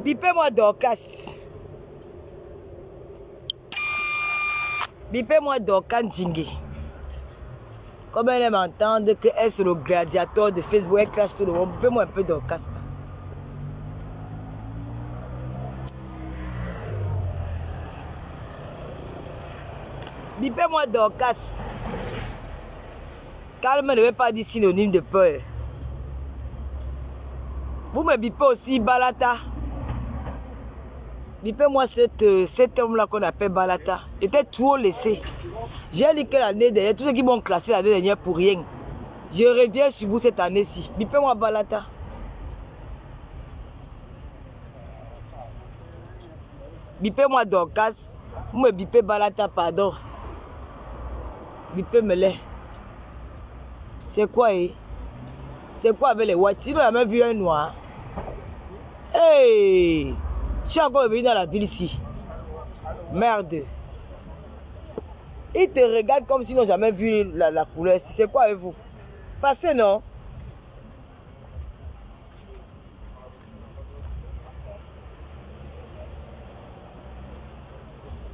Bipez-moi Dorcas. Bipez-moi Dorcas Djingé. Comme elle aime entendre qu'elle est le gladiateur de Facebook, elle clash tout le monde. Bipez-moi un peu Dorcas. Bipez-moi Dorcas. Calme ne veut pas dire synonyme de peur. Vous me bipez aussi Balata. Bipez-moi cet homme-là qu'on appelle Balata. Il était trop laissé. J'ai dit que l'année dernière, tous ceux qui m'ont classé l'année dernière pour rien. Je reviens sur vous cette année-ci. Bipez-moi Balata. Bipez-moi Dorcas. Vous me bipez Balata, pardon. Bipez-me-les. C'est quoi, C'est quoi avec les whites? Sinon, il a même vu un noir. Hey! Je suis encore venu dans la ville ici. Merde. Ils te regardent comme s'ils n'ont jamais vu la couleur. C'est quoi avec vous? Passez, non?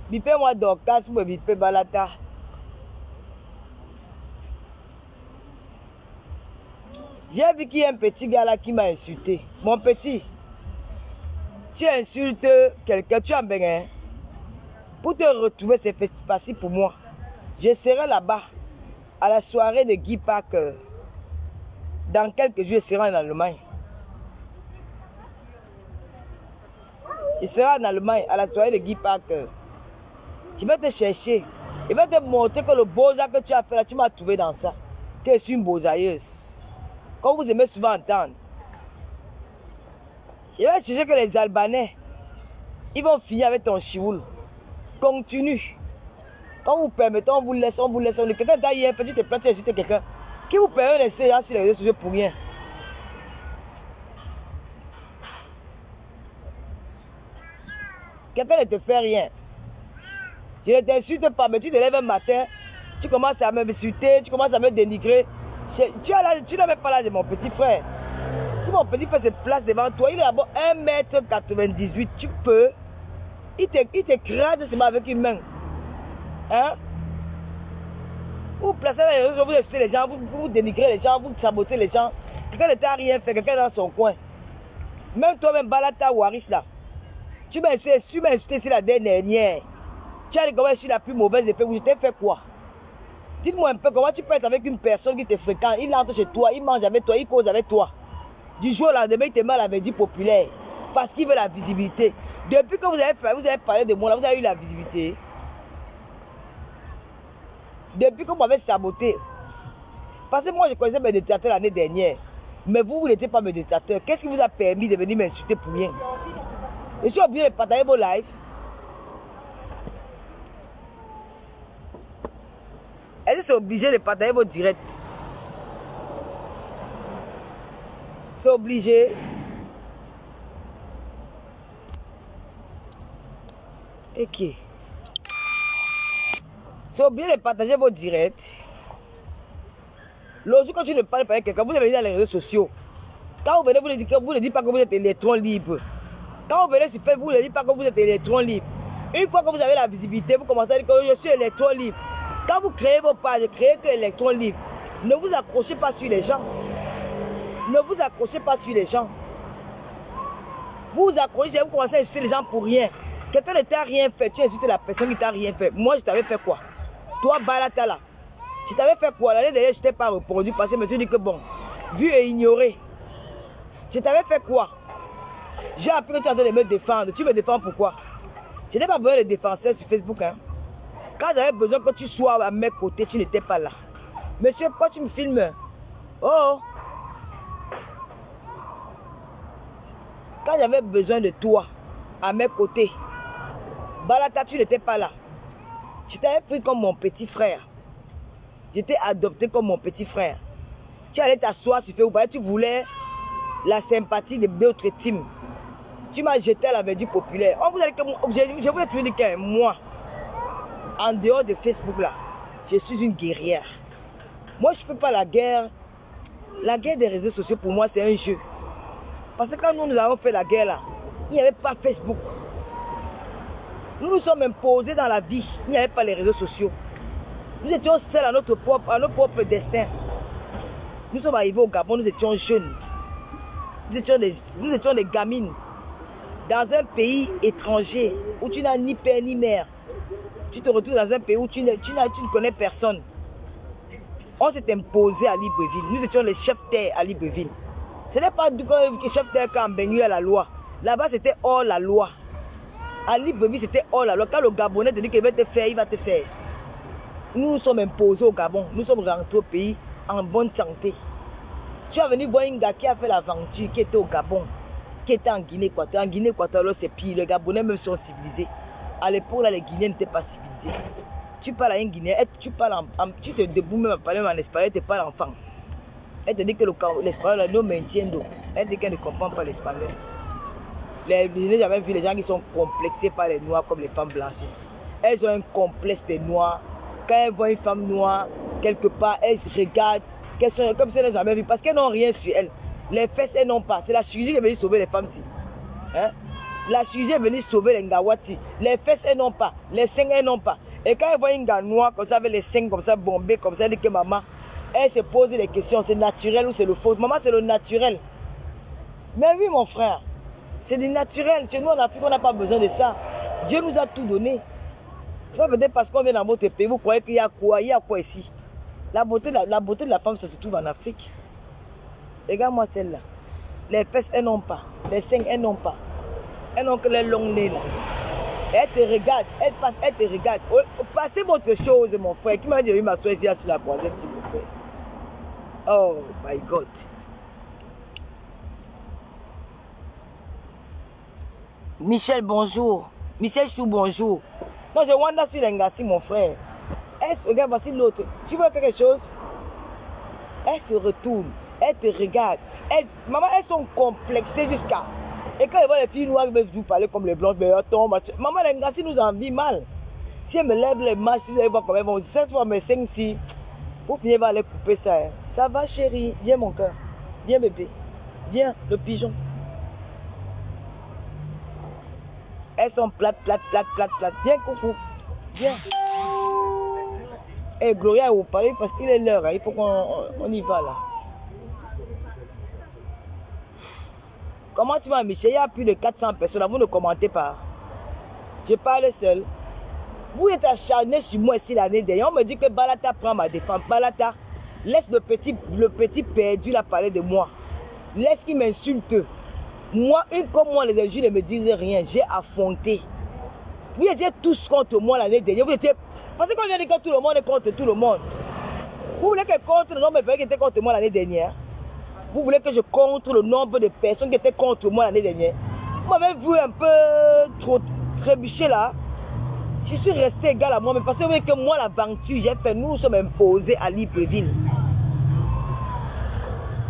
Bipez-moi Dorcas, vous me bipez Balata. J'ai vu qu'il y a un petit gars là qui m'a insulté. Mon petit, tu insultes quelqu'un, tu as bien. Pour te retrouver, c'est facile pour moi. Je serai là-bas à la soirée de Guy Parker. Dans quelques jours, je serai en Allemagne. Il sera en Allemagne à la soirée de Guy Parker. Je vais te chercher. Je vais te montrer que le beau-arts que tu as fait là, tu m'as trouvé dans ça. Que je suis une beaux-ailleuse. Comme vous aimez souvent entendre. Je vais chercher que les Albanais, ils vont finir avec ton chioul. Continue. Quand vous permettez, on vous laisse. Quelqu'un t'a hier fait, tu te plains, tu insultes quelqu'un. Qui vous permet de rester là sur les réseaux sociaux pour rien? Quelqu'un ne te fait rien. Je ne t'insulte pas, mais tu te lèves un matin, tu commences à m'insulter, tu commences à me dénigrer. Tu n'avais pas là de mon petit frère. Si mon petit frère se place devant toi, il est d'abord 1m98, tu peux. Il t'écrase seulement avec une main. Hein? Vous placez dans les réseaux, vous insultez les gens, vous dénigrez les gens, vous sabotez les gens. Quelqu'un ne t'a rien fait, quelqu'un dans son coin. Même toi-même, Balata Waris là. Tu m'as insulté ici la dernière. Tu as dit comment je suis la plus mauvaise de Facebook, je t'ai fait quoi? Dites-moi un peu comment tu peux être avec une personne qui te fréquente, il entre chez toi, il mange avec toi, il cause avec toi. Du jour au lendemain, il te met à la médie populaire parce qu'il veut la visibilité. Depuis que vous avez parlé de moi, là, vous avez eu la visibilité. Depuis que vous m'avez saboté. Parce que moi, je connaissais mes détracteurs l'année dernière. Mais vous n'étiez pas mes détracteurs. Qu'est-ce qui vous a permis de venir m'insulter pour rien? Je suis obligé de partager vos lives. Est-ce que c'est obligé de partager vos directs? C'est obligé. Ok. C'est obligé de partager vos directs. L'autre jour, quand tu ne parles pas avec quelqu'un, vous venez dans les réseaux sociaux. Quand vous venez, vous ne dites pas que vous êtes électron libre. Quand vous venez sur Facebook, vous ne dites pas que vous êtes électron libre. Une fois que vous avez la visibilité, vous commencez à dire que je suis électron libre. Quand vous créez vos pages, créez que électron libre. Ne vous accrochez pas sur les gens. Ne vous accrochez pas sur les gens. Vous vous accrochez, vous commencez à insulter les gens pour rien. Quelqu'un ne t'a rien fait, tu insultes la personne qui t'a rien fait. Moi, je t'avais fait quoi? Toi, Balata là. Je t'avais fait quoi? L'année dernière, je t'ai pas répondu parce que je me suis dit que bon, vu et ignoré. Je t'avais fait quoi? J'ai appris que tu es en train de me défendre. Tu me défends pourquoi? Je n'ai pas besoin de défenseurs sur Facebook. Hein. Quand j'avais besoin que tu sois à mes côtés, tu n'étais pas là. Monsieur, pourquoi tu me filmes? Oh! Quand j'avais besoin de toi, à mes côtés, Balata, tu n'étais pas là. Je t'avais pris comme mon petit frère. Je t'ai adopté comme mon petit frère. Tu allais t'asseoir sur Facebook, tu voulais la sympathie de d'autres teams. Tu m'as jeté à la verdure populaire. On vous a dit que je vous ai toujours dit que moi, en dehors de Facebook là, je suis une guerrière. Moi, je ne fais pas la guerre. La guerre des réseaux sociaux, pour moi, c'est un jeu. Parce que quand nous avons fait la guerre là, Il n'y avait pas Facebook. Nous nous sommes imposés dans la vie. Il n'y avait pas les réseaux sociaux. Nous étions seuls à notre propre destin. Nous sommes arrivés au Gabon, nous étions jeunes. Nous étions des gamines. Dans un pays étranger où tu n'as ni père ni mère. Tu te retrouves dans un pays où tu ne connais personne. On s'est imposé à Libreville. Nous étions les chefs terre à Libreville. Ce n'est pas du chef terre quand on à la loi. Là-bas, c'était hors la loi. À Libreville, c'était hors la loi. Quand le Gabonais te dit qu'il va te faire, il va te faire. Nous nous sommes imposés au Gabon. Nous sommes rentrés au pays en bonne santé. Tu es venu voir un gars qui a fait l'aventure, qui était au Gabon, qui était en Guinée-Équatoriale. En Guinée-Équatoriale, c'est pire. Les Gabonais même sont civilisés. À l'époque, les Guinéens n'étaient pas civilisés. Tu parles à un Guinéen, tu te debout même à parler en espagnol, tu parles enfant. Elle te dit que l'espagnol, nous maintient d'eau. Elle dit qu'elle ne comprend pas l'espagnol. J'avais vu les gens qui sont complexés par les noirs comme les femmes blanches ici. Elles ont un complexe des noirs. Quand elles voient une femme noire, quelque part, elles regardent, comme si elles n'ont jamais vu, parce qu'elles n'ont rien sur elles. Les fesses, elles n'ont pas. C'est la chirurgie qui est venue sauver les femmes ici. Hein? La chirurgie est venue sauver les Ngawati. Les fesses, elles n'ont pas. Les seins, elles n'ont pas. Et quand elles voient une gars noire comme ça, avec les seins comme ça, bombés, comme ça, elle dit que maman, elle se pose des questions. C'est naturel ou c'est le faux? Maman, c'est le naturel. Mais oui, mon frère, c'est du naturel. Chez nous, en Afrique, on n'a pas besoin de ça. Dieu nous a tout donné. C'est pas peut-être parce qu'on vient dans votre pays, vous croyez qu'il y a quoi? Il y a quoi ici? La beauté de la femme, ça se trouve en Afrique. Regarde-moi celle-là. Les fesses, elles n'ont pas. Les seins, elles n'ont pas. Elles n'ont que les longs nez là. Elle te regarde, elle te regarde. Passez votre chose, mon frère. Qui m'a dit, oui, m'asseoir ici sur la croisette, s'il vous plaît. Oh my God. Michel, bonjour. Michel Chou, bonjour. Non, je wanda sur l'engassi, mon frère. Elle se regarde, voici l'autre. Tu veux quelque chose? Elle se retourne. Elle te regarde. Maman, elles sont complexées jusqu'à... Et quand elle voit les filles noires, elles vous parler comme les blanches, mais attends, maman, l'engassi nous envie mal. Si elle me lève les mains, si vous allez voir comment elles vont, cette fois mes seins ici, pour finir, elle va aller couper ça. Hein. Ça va, chérie? Viens, mon cœur. Viens, bébé. Viens, le pigeon. Elles sont plates. Viens, coucou. Viens. Et Gloria, vous parlez parce qu'il est l'heure. Hein. Il faut qu'on y va là. Comment tu vas, Michel? Il y a plus de 400 personnes. Vous ne commentez pas. Je parle seul. Vous êtes acharné sur moi ici l'année dernière. On me dit que Balata prend ma défense. Balata, laisse le petit perdu là parler de moi. Laisse qu'il m'insulte. Moi, comme moi, les injures ne me disent rien. J'ai affronté. Vous étiez tous contre moi l'année dernière. Vous étiez... Parce qu'on vient de dire que tout le monde est contre tout le monde. Vous voulez que contre le nombre de personnes qui étaient contre moi l'année dernière? Vous voulez que je contre le nombre de personnes qui étaient contre moi l'année dernière? Vous m'avez vu un peu trop trébucher là. Je suis resté égal à moi. Mais parce que vous voyez que moi, l'aventure, j'ai fait, nous sommes imposés à Libreville.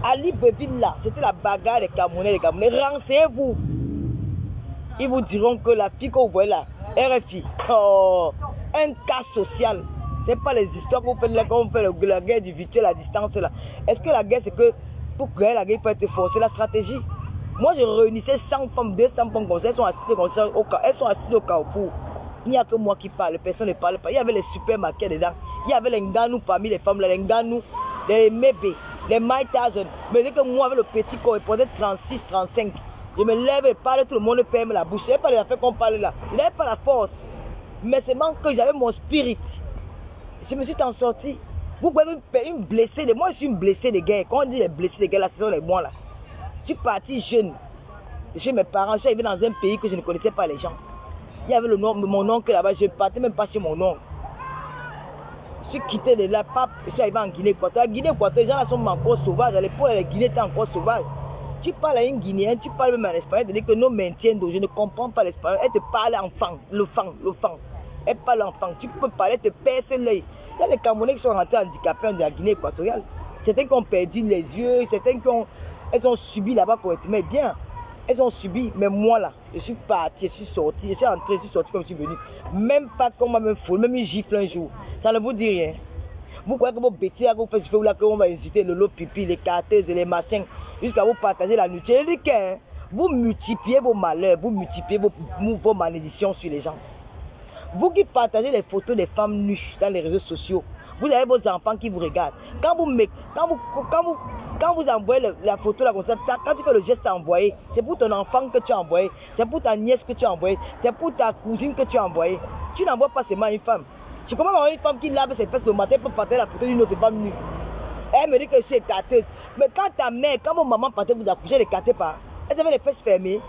À Libreville là, c'était la bagarre des Camerounais, renseignez-vous. Ils vous diront que la fille que vous voyez là, RFI, oh, un cas social. Ce n'est pas les histoires qu'on fait là, quand on fait la guerre du virtuel à distance là. Est-ce que la guerre, c'est que pour gagner la guerre, il faut être fort? C'est la stratégie. Moi, je réunissais 100 femmes, 200 femmes comme ça. Elles sont assises comme ça, elles sont assises au carrefour. Il n'y a que moi qui parle, personne ne parle pas. Il y avait les supermarchés dedans. Il y avait les Nganou parmi les femmes, les Nganou, les Mébé, les Mike Tyson. Mais dès que moi, avec le petit corps, il posait 36, 35. Je me lève et parle, tout le monde ferme la bouche. Je n'avais pas les affaires qu'on parle là. Il n'avait pas la force. Mais c'est manque que j'avais mon spirit. Je me suis en sorti. Vous pouvez une blessée de... Moi, je suis une blessée de guerre. Quand on dit les blessés de guerre, là, ce sont les mois là. Je suis parti jeune. Chez mes parents, je suis arrivé dans un pays que je ne connaissais pas les gens. Il y avait le nom de mon oncle là-bas, je ne partais même pas chez mon oncle. Je suis quitté de là, je suis arrivé en Guinée-Équatoriale. En Guinée-Équatoriale, les gens là sont encore sauvages. À l'époque, les Guinéens étaient encore sauvages. Tu parles à une Guinéenne, tu parles même en espagnol, tu dis que nous maintiennent, je ne comprends pas l'espagnol. Elle te parle enfant, le fan. Elle parle enfant. Tu peux parler, te perce l'œil. Il y a les Camerounais qui sont rentrés handicapés de la Guinée-Équatoriale. Certains qui ont perdu les yeux, certains qui ont, elles ont subi là-bas correctement. Mais bien, elles ont subi. Mais moi là, je suis parti, je suis sorti, je suis entré, je suis sorti comme je suis venu. Même pas comme même foule, même une gifle un jour. Ça ne vous dit rien. Vous croyez que vos bêtises, que vous faites, là, qu'on va insulter le lot pipi, les carteuses et les machins, jusqu'à vous partager la nourriture. Je dis que Vous multipliez vos malheurs, vous multipliez vos malédictions sur les gens. Vous qui partagez les photos des femmes nues dans les réseaux sociaux, vous avez vos enfants qui vous regardent. Quand vous envoyez la photo là comme ça, quand tu fais le geste à envoyer, c'est pour ton enfant que tu as envoyé, c'est pour ta nièce que tu as envoyé, c'est pour ta cousine que tu as envoyé. Tu n'envoies pas seulement une femme. Tu commences à avoir une femme qui lave ses fesses le matin pour partager la photo d'une autre femme nue. Elle me dit que je suis écarteuse. Mais quand ta mère, quand vos mamans partaient vous accoucher, elle écartait pas. Elle avait les fesses fermées.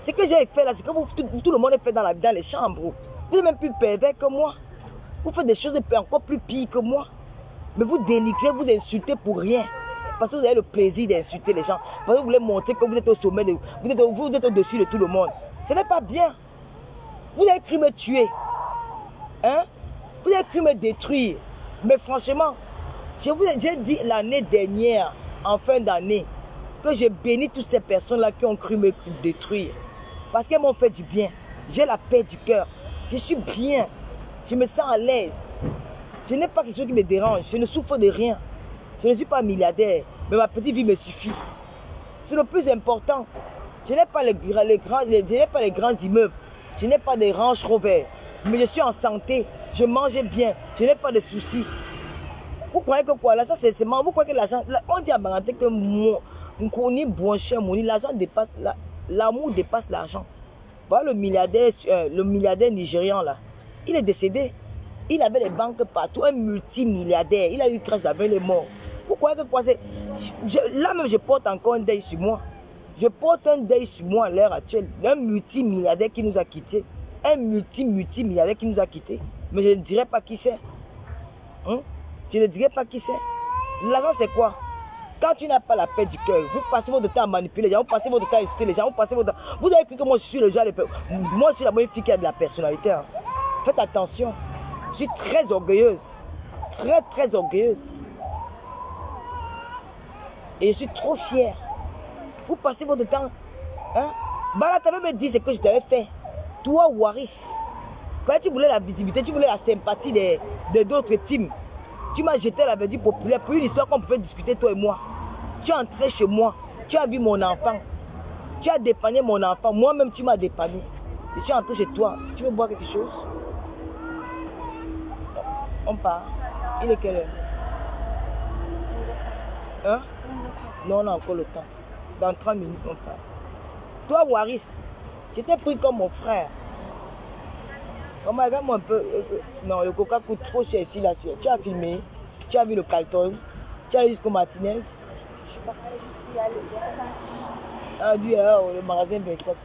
Ce que j'ai fait là, c'est que tout le monde est fait dans les chambres. Vous êtes même plus pervers que moi. Vous faites des choses encore plus pires que moi. Mais vous dénigrez, vous insultez pour rien. Parce que vous avez le plaisir d'insulter les gens. Parce que vous voulez montrer que vous êtes au sommet, vous êtes au-dessus de tout le monde. Ce n'est pas bien. Vous avez cru me tuer. Hein? Vous avez cru me détruire. Mais franchement, j'ai dit l'année dernière, en fin d'année, que j'ai béni toutes ces personnes-là qui ont cru me détruire. Parce qu'elles m'ont fait du bien. J'ai la paix du cœur. Je suis bien. Je me sens à l'aise. Je n'ai pas quelque chose qui me dérange. Je ne souffre de rien. Je ne suis pas milliardaire. Mais ma petite vie me suffit. C'est le plus important. Je n'ai pas les grands immeubles. Je n'ai pas des Range Rover. Mais je suis en santé. Je mange bien. Je n'ai pas de soucis. Vous croyez que quoi? L'argent, c'est seulement. Vous croyez que l'argent. On dit à Baranté que l'argent dépasse. L'amour dépasse l'argent. Voilà le milliardaire nigérian là. Il est décédé. Il avait les banques partout. Un multimilliardaire. Il a eu crash avec les morts. Vous croyez que quoi? Là même, je porte encore un deuil sur moi. Je porte un deuil sur moi à l'heure actuelle. Un multimilliardaire qui nous a quittés. Un multimilliardaire qui nous a quittés. Mais je ne dirais pas qui c'est. Hein? Je ne dirais pas qui c'est. L'argent, c'est quoi? Quand tu n'as pas la paix du cœur, vous passez votre temps à manipuler les gens, vous passez votre temps à insulter les gens, vous avez cru que moi je suis le genre de... Moi je suis la moyenne fille qui a de la personnalité. Hein. Faites attention. Je suis très orgueilleuse. Très orgueilleuse. Et je suis trop fière. Vous passez votre temps. Hein? Bah là, tu avais me dit ce que je t'avais fait. Toi, Waris. Quand tu voulais la visibilité, tu voulais la sympathie d'autres teams. Tu m'as jeté la verdure populaire pour une histoire qu'on pouvait discuter, toi et moi. Tu es entré chez moi. Tu as vu mon enfant. Tu as dépanné mon enfant. Moi-même, tu m'as dépanné. Je suis entré chez toi. Tu veux boire quelque chose? On part. Il est quelle heure? Hein? Non, on a encore le temps. Dans 30 minutes, on part. Toi, Waris, je t'ai pris comme mon frère. Regarde-moi un peu. Non, le coca coûte trop cher ici, là. Tu as filmé. Tu as vu le Carlton. Tu es allé jusqu'au Martinez. Je suis pas allé jusqu'à le Versace. Ah, lui, le magasin Versace.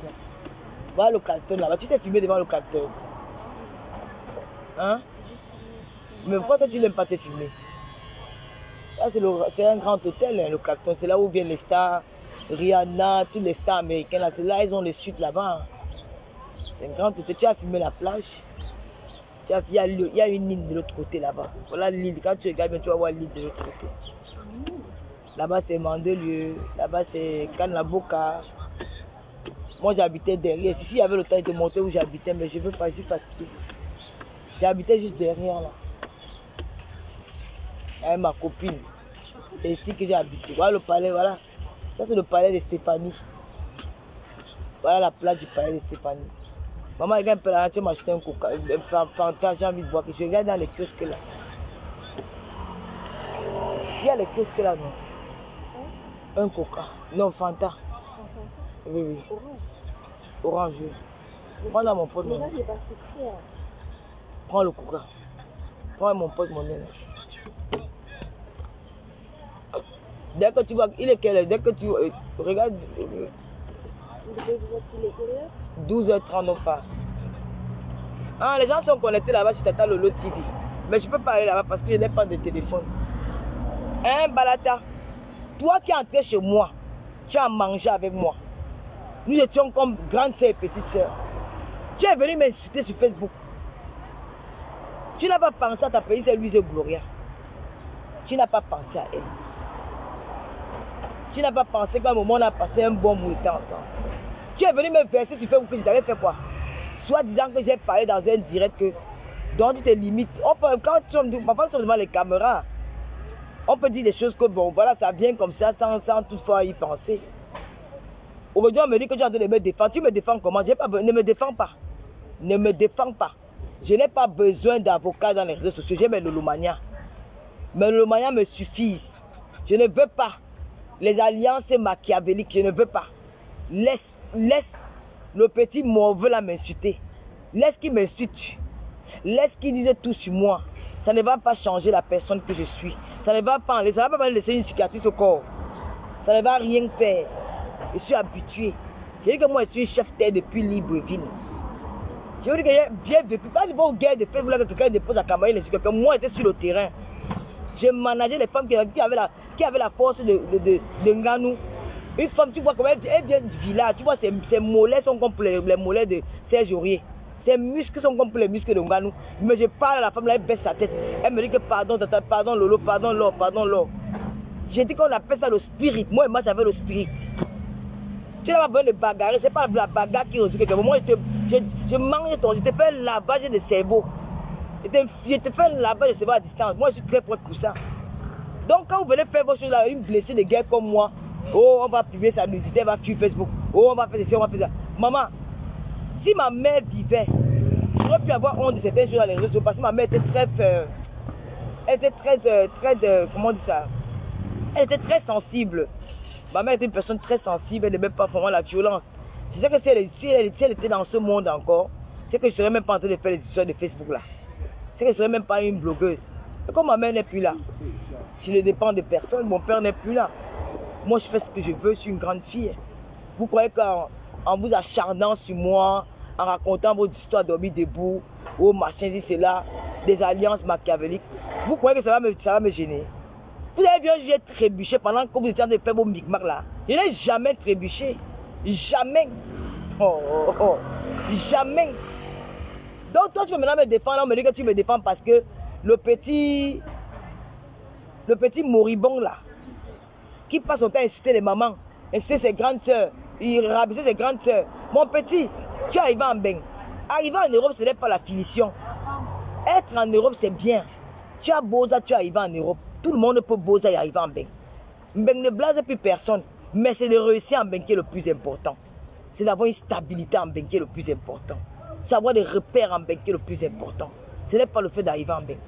Voilà le Carlton là-bas. Tu t'es filmé devant le Carlton. Hein? Mais pourquoi toi tu n'aimes pas te filmer? C'est un grand hôtel, hein, le Carlton. C'est là où viennent les stars. Rihanna, tous les stars américains. Là, c'est là, ils ont les suites là-bas. C'est un grand hôtel. Tu as filmé la plage. Il y a une ligne de l'autre côté là-bas. Voilà l'île. Quand tu regardes, tu vas voir l'île de l'autre côté. Là-bas, c'est Mandelieu. Là-bas, c'est Kanaboka. Moi, j'habitais derrière. Si il y avait le temps de monter où j'habitais, mais je ne veux pas, je suis fatigué. J'habitais juste derrière là. Avec ma copine. C'est ici que j'ai habité. Voilà le palais, voilà. Ça, c'est le palais de Stéphanie. Voilà la place du palais de Stéphanie. Maman, regarde un peu là, tu m'as acheté un coca. Fanta, j'ai envie de boire. Je regarde dans les kiosques là. Il y a les kiosques là, non? Un coca. Non, Fanta. Oui. Orange, oui. Prends là mon porte-monnaie. Prends le coca. Prends mon porte-monnaie. Dès que tu vois, il est quelle heure? Dès que tu regardes. 12h39. Ah, les gens sont connectés là-bas sur Tata Lolo TV. Mais je ne peux pas aller là-bas parce que je n'ai pas de téléphone. Hein, Balata? Toi qui es entré chez moi, tu as mangé avec moi. Nous étions comme grande soeur et petite soeur. Tu es venu m'insulter sur Facebook. Tu n'as pas pensé à ta petite soeur Louise Gloria. Tu n'as pas pensé à elle. Tu n'as pas pensé qu'à un moment on a passé un bon moment ensemble. Tu es venu me verser sur Facebook que je t'avais fait quoi? Soit disant que j'ai parlé dans un direct que donc tu te limites. Quand tu sommes devant les caméras, on peut dire des choses que bon voilà ça vient comme ça sans toutefois y penser. Aujourd'hui, on me dit que tu es en train de me défendre. Tu me défends comment? Ne me défends pas. Ne me défends pas. Je n'ai pas besoin d'avocat dans les réseaux sociaux. J'ai mes lolomania. Mes lolomania me suffisent. Je ne veux pas les alliances machiavéliques. Je ne veux pas. Laisse le petit mauvais là m'insulter. Laisse qu'il m'insulte. Laisse qu'il dise tout sur moi. Ça ne va pas changer la personne que je suis. Ça ne va pas me laisser une cicatrice au corps. Ça ne va rien faire. Je suis habitué. Je dis que moi, je suis chef terre depuis Libreville. Je veux dire que j'ai bien vécu. Pas de bonne guerre de Facebook là que quelqu'un dépose à Cameroun. Que moi, j'étais sur le terrain. Je manageais les femmes qui avaient la force de Nganou. Une femme, tu vois, comment elle vient du village. Tu vois, ses mollets sont comme les mollets de Serge Aurier. Ses muscles sont comme les muscles de Nganou. Mais je parle à la femme, là, elle baisse sa tête. Elle me dit que pardon, tata, pardon, Lolo, pardon, Lolo, pardon, Lolo. J'ai dit qu'on appelle ça le spirit. Moi et moi, j'avais le spirit. Tu n'as pas besoin de bagarrer. C'est pas la bagarre qui résout quelque chose. Moi, je mange ton. Je te fais un lavage de cerveau. Je te fais un lavage de cerveau à distance. Moi, je suis très prêt pour ça. Donc, quand vous venez faire vos choses là, une blessée de guerre comme moi, oh, on va publier sa nudité, elle va suivre Facebook. Oh, on va faire ceci, on va faire ça. Maman, si ma mère vivait, j'aurais pu avoir honte de certaines choses dans les réseaux parce que ma mère était comment on dit ça? Elle était très sensible. Ma mère était une personne très sensible, elle n'aimait pas vraiment la violence. Je sais que si elle était dans ce monde encore, c'est que je ne serais même pas en train de faire les histoires de Facebook là. C'est que je ne serais même pas une blogueuse. Et comme ma mère n'est plus là, je ne dépends de personne, mon père n'est plus là. Moi, je fais ce que je veux, je suis une grande fille. Vous croyez qu'en vous acharnant sur moi, en racontant vos histoires dormir debout, ou machin, ici, c'est là, des alliances machiavéliques, vous croyez que ça va me gêner? Vous avez vu, j'ai trébuché pendant que vous étiez en train de faire vos micmacs là. Je n'ai jamais trébuché. Jamais. Jamais. Donc toi, tu veux maintenant me défendre, on me dit que tu me défends parce que le petit moribond là, qui passe son temps à insulter les mamans, insulter ses grandes soeurs, il rabaissait ses grandes soeurs. Mon petit, tu es arrivé en Beng. Arriver en Europe, ce n'est pas la finition. Être en Europe, c'est bien. Tu as beau ça, tu es arrivé en Europe. Tout le monde peut beau ça y arriver en Beng. Beng ne blase plus personne. Mais c'est de réussir en Beng qui est le plus important. C'est d'avoir une stabilité en Beng qui est le plus important. C'est avoir des repères en Beng qui est le plus important. Ce n'est pas le fait d'arriver en Beng.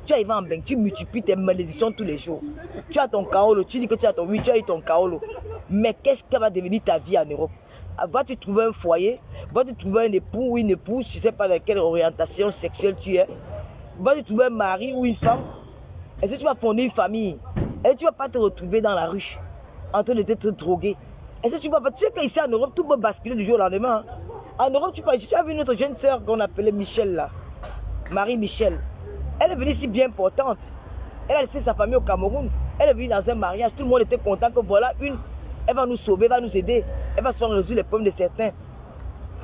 Tu arrives en Beng, tu multiplies tes malédictions tous les jours. Tu as ton kaolo, tu dis que tu as ton oui, tu as eu ton kaolo. Mais qu'est-ce que va devenir ta vie en Europe? Vas-tu trouver un foyer? Vas-tu trouver un époux ou une épouse? Je ne sais pas dans quelle orientation sexuelle tu es. Vas-tu trouver un mari ou une femme? Est-ce que tu vas fonder une famille? Est-ce que tu ne vas pas te retrouver dans la rue en train de te droguer? Est-ce que tu vas pas... Tu sais qu'ici en Europe, tout peut basculer du jour au lendemain. Hein? En Europe, tu as vu notre jeune sœur qu'on appelait Michel là. Marie-Michel. Elle est venue si bien importante. Elle a laissé sa famille au Cameroun. Elle est venue dans un mariage. Tout le monde était content que voilà une. Elle va nous sauver, elle va nous aider. Elle va se faire résoudre les problèmes de certains.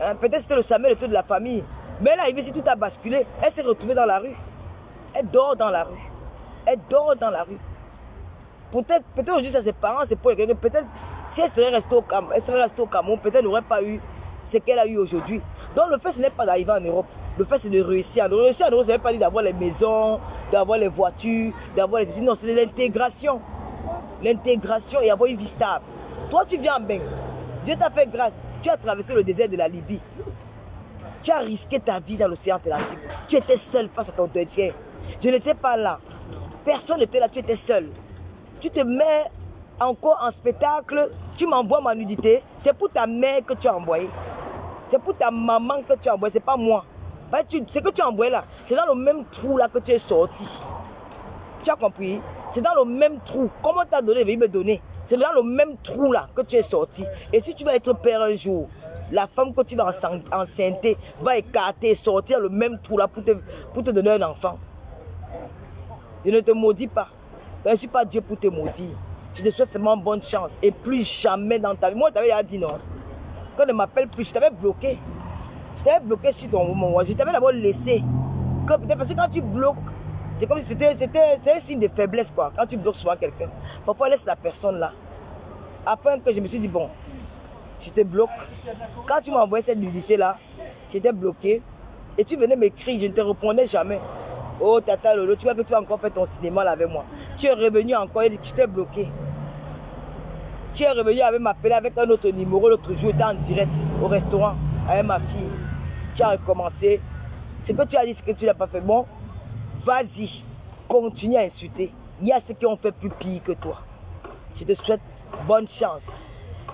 Hein? Peut-être c'était le Samuel de la famille. Mais elle est arrivée ici, tout a basculé. Elle s'est retrouvée dans la rue. Elle dort dans la rue. Elle dort dans la rue. Peut-être aujourd'hui, ça ses parents, c'est pour quelqu'un. Peut-être si elle serait restée au Cameroun, peut-être elle n'aurait pas eu ce qu'elle a eu aujourd'hui. Donc le fait, ce n'est pas d'arriver en Europe. Le fait, c'est de réussir. De réussir en Europe, ça ne veut pas dire d'avoir les maisons, d'avoir les voitures, d'avoir les... Non, c'est l'intégration. L'intégration et avoir une vie stable. Toi, tu viens en Beng. Dieu t'a fait grâce. Tu as traversé le désert de la Libye. Tu as risqué ta vie dans l'océan Atlantique. Tu étais seul face à ton désert. Je n'étais pas là. Personne n'était là, tu étais seul. Tu te mets encore en spectacle, tu m'envoies ma nudité. C'est pour ta mère que tu as envoyé. C'est pour ta maman que tu as envoyé, c'est pas moi. Ce que tu as envoyé là, c'est dans le même trou là que tu es sorti. Tu as compris? C'est dans le même trou. Comment tu as donné, il me donner. C'est dans le même trou là que tu es sorti. Et si tu vas être père un jour, la femme que tu vas enceinter va écarter, sortir le même trou là pour te donner un enfant. Je ne te maudis pas. Je ne suis pas Dieu pour te maudire. Je te souhaite seulement bonne chance. Et plus jamais dans ta vie. Moi, je t'avais déjà dit non. Quand on ne m'appelle plus, je t'avais bloqué. Je t'avais bloqué sur ton moment. Je t'avais d'abord laissé. Parce que quand tu bloques, c'est comme si c'est un signe de faiblesse quoi. Quand tu bloques souvent quelqu'un. Parfois, laisse la personne là. Après que je me suis dit, bon, je te bloque. Quand tu m'as envoyé cette nudité là, j'étais bloqué. Et tu venais m'écrire, je ne te répondais jamais. Oh tata Lolo, tu vois que tu as encore fait ton cinéma là avec moi. Tu es revenu encore et tu t'es bloqué. Tu es revenu avec m'appeler avec un autre numéro l'autre jour, était en direct au restaurant avec ma fille. Tu as recommencé. Ce que tu as dit, ce que tu n'as pas fait. Bon, vas-y, continue à insulter. Il y a ceux qui ont fait plus pire que toi. Je te souhaite bonne chance.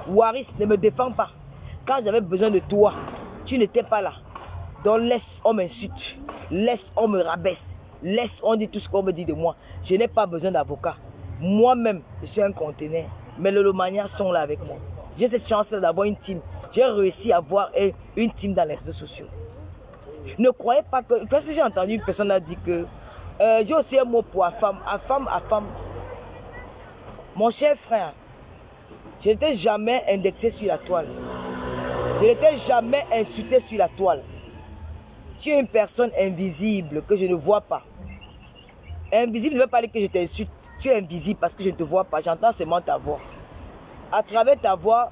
Waris, ne me défends pas. Quand j'avais besoin de toi, tu n'étais pas là. Donc laisse, on m'insulte. Laisse, on me rabaisse. Laisse, on dit tout ce qu'on me dit de moi. Je n'ai pas besoin d'avocat. Moi-même, je suis un conteneur. Mais les Lomaniens sont là avec moi. J'ai cette chance-là d'avoir une team. J'ai réussi à avoir une team dans les réseaux sociaux. Ne croyez pas que... Parce que j'ai entendu une personne a dit que... j'ai aussi un mot pour à femme. À femme. Mon cher frère, je n'étais jamais indexé sur la toile. Je n'étais jamais insulté sur la toile. Tu es une personne invisible que je ne vois pas. Invisible ne veut pas dire que je t'insulte. Tu es invisible parce que je ne te vois pas. J'entends seulement ta voix. À travers ta voix,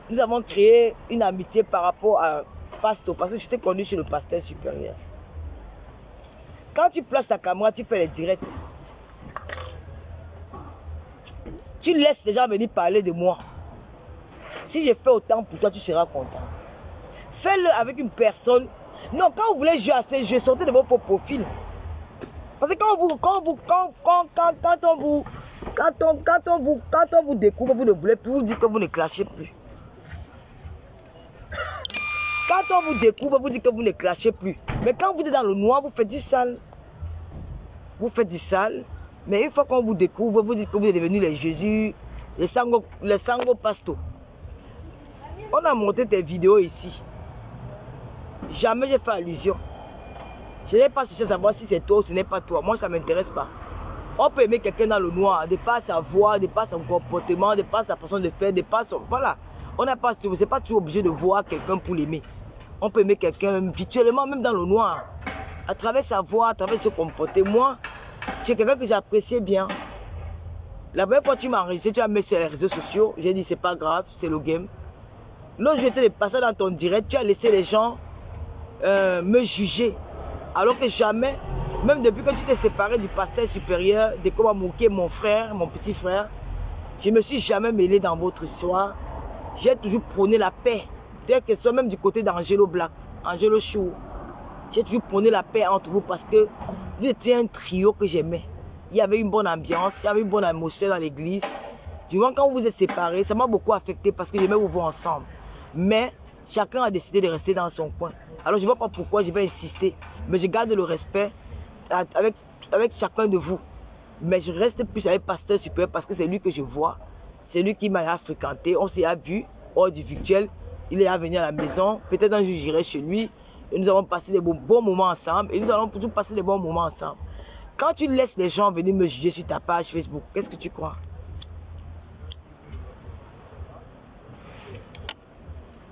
nous avons créé une amitié par rapport à Pasto. Parce que je t'ai connu chez le pasteur supérieur. Quand tu places ta caméra, tu fais les directs. Tu laisses les gens venir parler de moi. Si je fais autant pour toi, tu seras content. Fais-le avec une personne. Non, quand vous voulez jouer à ces jeux, sortez de vos faux profils. Parce que quand on vous découvre, vous ne voulez plus, vous dites que vous ne clashez plus. Quand on vous découvre, vous dites que vous ne clashez plus. Mais quand vous êtes dans le noir, vous faites du sale. Vous faites du sale. Mais une fois qu'on vous découvre, vous dites que vous êtes devenus les Jésus, les Sango Pasto. On a monté tes vidéos ici. Jamais j'ai fait allusion. Je n'ai pas cherché à savoir si c'est toi ou ce n'est pas toi. Moi, ça ne m'intéresse pas. On peut aimer quelqu'un dans le noir, de par sa voix, de par son comportement, de par sa façon de faire, de par son... Voilà. On n'a pas... Vous n'êtes pas toujours obligé de voir quelqu'un pour l'aimer. On peut aimer quelqu'un virtuellement, même dans le noir. À travers sa voix, à travers son comportement. Moi, tu es quelqu'un que j'appréciais bien. La première fois que tu m'as enregistré, tu as mis sur les réseaux sociaux. J'ai dit, c'est pas grave, c'est le game. L'autre, j'étais de passer dans ton direct, tu as laissé les gens me juger. Alors que jamais, même depuis que tu t'es séparé du pasteur supérieur, de comment moquer mon frère, mon petit frère, je ne me suis jamais mêlé dans votre histoire. J'ai toujours prôné la paix. Dès que ce soit même du côté d'Angelo Black, Angelo Chou, j'ai toujours prôné la paix entre vous parce que vous étiez un trio que j'aimais. Il y avait une bonne ambiance, il y avait une bonne atmosphère dans l'église. Du moment quand vous êtes séparés, ça m'a beaucoup affecté parce que j'aimais vous voir ensemble. Mais chacun a décidé de rester dans son coin. Alors je ne vois pas pourquoi je vais insister. Mais je garde le respect avec chacun de vous. Mais je reste plus avec Pasteur Supérieur parce que c'est lui que je vois. C'est lui qui m'a fréquenté. On s'est vu hors du virtuel. Il est venu à la maison. Peut-être un jour j'irai chez lui. Et nous avons passé des bons moments ensemble. Et nous allons toujours passer des bons moments ensemble. Quand tu laisses les gens venir me juger sur ta page Facebook, qu'est-ce que tu crois?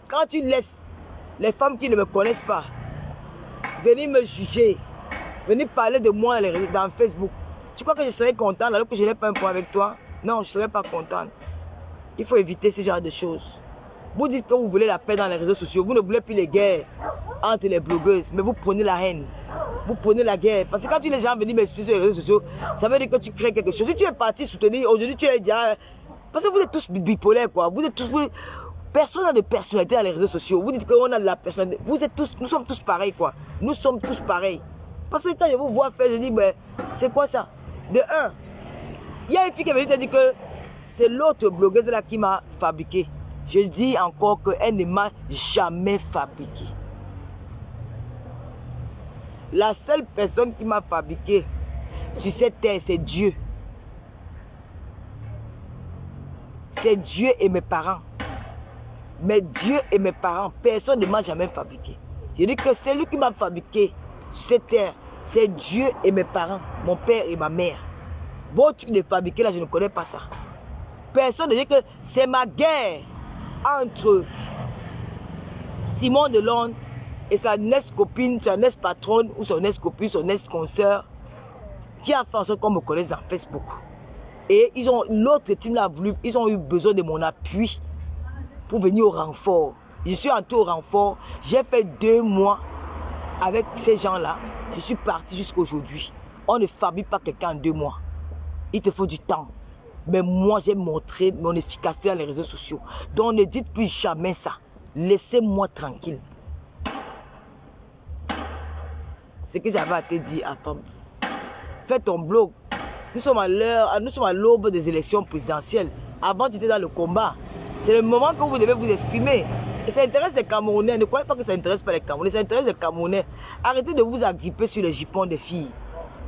Quand tu laisses les femmes qui ne me connaissent pas venir me juger, venir parler de moi dans Facebook, tu crois que je serais content alors que je n'ai pas un point avec toi? Non, je ne serais pas content. Il faut éviter ce genre de choses. Vous dites que vous voulez la paix dans les réseaux sociaux, vous ne voulez plus les guerres entre les blogueuses, mais vous prenez la haine. Vous prenez la guerre. Parce que quand tu les gens venir me suivre sur les réseaux sociaux, ça veut dire que tu crées quelque chose. Si tu es parti soutenir, aujourd'hui tu es déjà... Parce que vous êtes tous bipolaires, quoi. Vous êtes tous... Personne n'a de personnalité dans les réseaux sociaux. Vous dites qu'on a de la personnalité. Vous êtes tous... Nous sommes tous pareils, quoi. Nous sommes tous pareils. Parce que quand je vous vois faire, je dis, ben, c'est quoi ça? De un, il y a une fille qui est venue te dire que c'est l'autre blogueuse là qui m'a fabriqué. Je dis encore qu'elle ne m'a jamais fabriqué. La seule personne qui m'a fabriqué sur cette terre, c'est Dieu. C'est Dieu et mes parents. Mais Dieu et mes parents, personne ne m'a jamais fabriqué. Je dis que c'est lui qui m'a fabriqué sur cette terre. C'est Dieu et mes parents, mon père et ma mère. Bon, tu l'es fabriqué là, je ne connais pas ça. Personne ne dit que c'est ma guerre entre Simon Delorme et sa ex-copine, son ex-patronne ou son ex-copine, son ex-consoeur qui a fait en sorte qu'on me connaisse dans Facebook. Et ils ont, l'autre team l'a voulu, ils ont eu besoin de mon appui pour venir au renfort. Je suis entré au renfort, j'ai fait 2 mois avec ces gens-là. Je suis parti jusqu'à aujourd'hui. On ne fabrique pas quelqu'un en 2 mois. Il te faut du temps. Mais moi, j'ai montré mon efficacité dans les réseaux sociaux. Donc, ne dites plus jamais ça. Laissez-moi tranquille. C'est ce que j'avais à te dire, à femme. Fais ton blog. Nous sommes à l'aube des élections présidentielles. Avant, tu étais dans le combat. C'est le moment que vous devez vous exprimer. Et ça intéresse les Camerounais. Ne croyez pas que ça intéresse pas les Camerounais. Ça intéresse les Camerounais. Arrêtez de vous agripper sur les jupons des filles.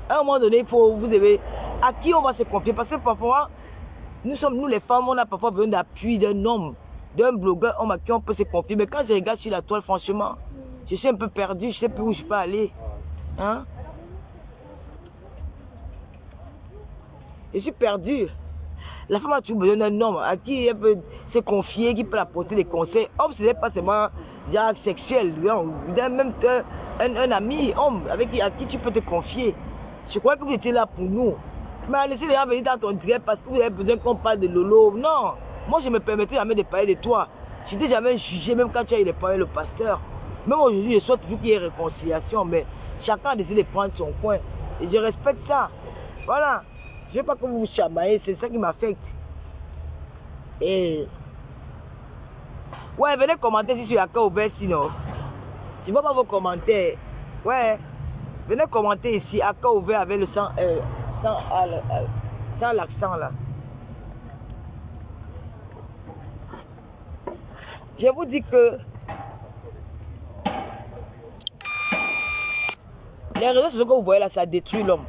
À un moment donné, il faut vous avez à qui on va se confier. Parce que parfois, nous les femmes, on a parfois besoin d'appui d'un homme, d'un blogueur, homme à qui on peut se confier. Mais quand je regarde sur la toile, franchement, je suis un peu perdu. Je ne sais plus où je peux aller. Hein? Je suis perdu. La femme a toujours besoin d'un homme à qui elle peut se confier, qui peut apporter des conseils. Homme, ce n'est pas seulement genre sexuel. Même un ami, homme, à qui tu peux te confier. Je crois que vous étiez là pour nous. Mais laissez les gens venir dans ton direct parce que vous avez besoin qu'on parle de Lolo. Non. Moi, je me permettais jamais de parler de toi. Je t'ai jamais jugé, même quand tu as eu parler le pasteur. Même aujourd'hui, je souhaite toujours qu'il y ait réconciliation. Mais chacun a décidé de prendre son coin. Et je respecte ça. Voilà. Je ne veux pas que vous vous chamaillez, c'est ça qui m'affecte. Et... ouais, venez commenter si je suis à cœur ouvert, sinon. Je ne vois pas vos commentaires. Ouais. Venez commenter ici, à cœur ouvert avec le sans l'accent là. Je vous dis que les réseaux sociaux que vous voyez là, ça détruit l'homme.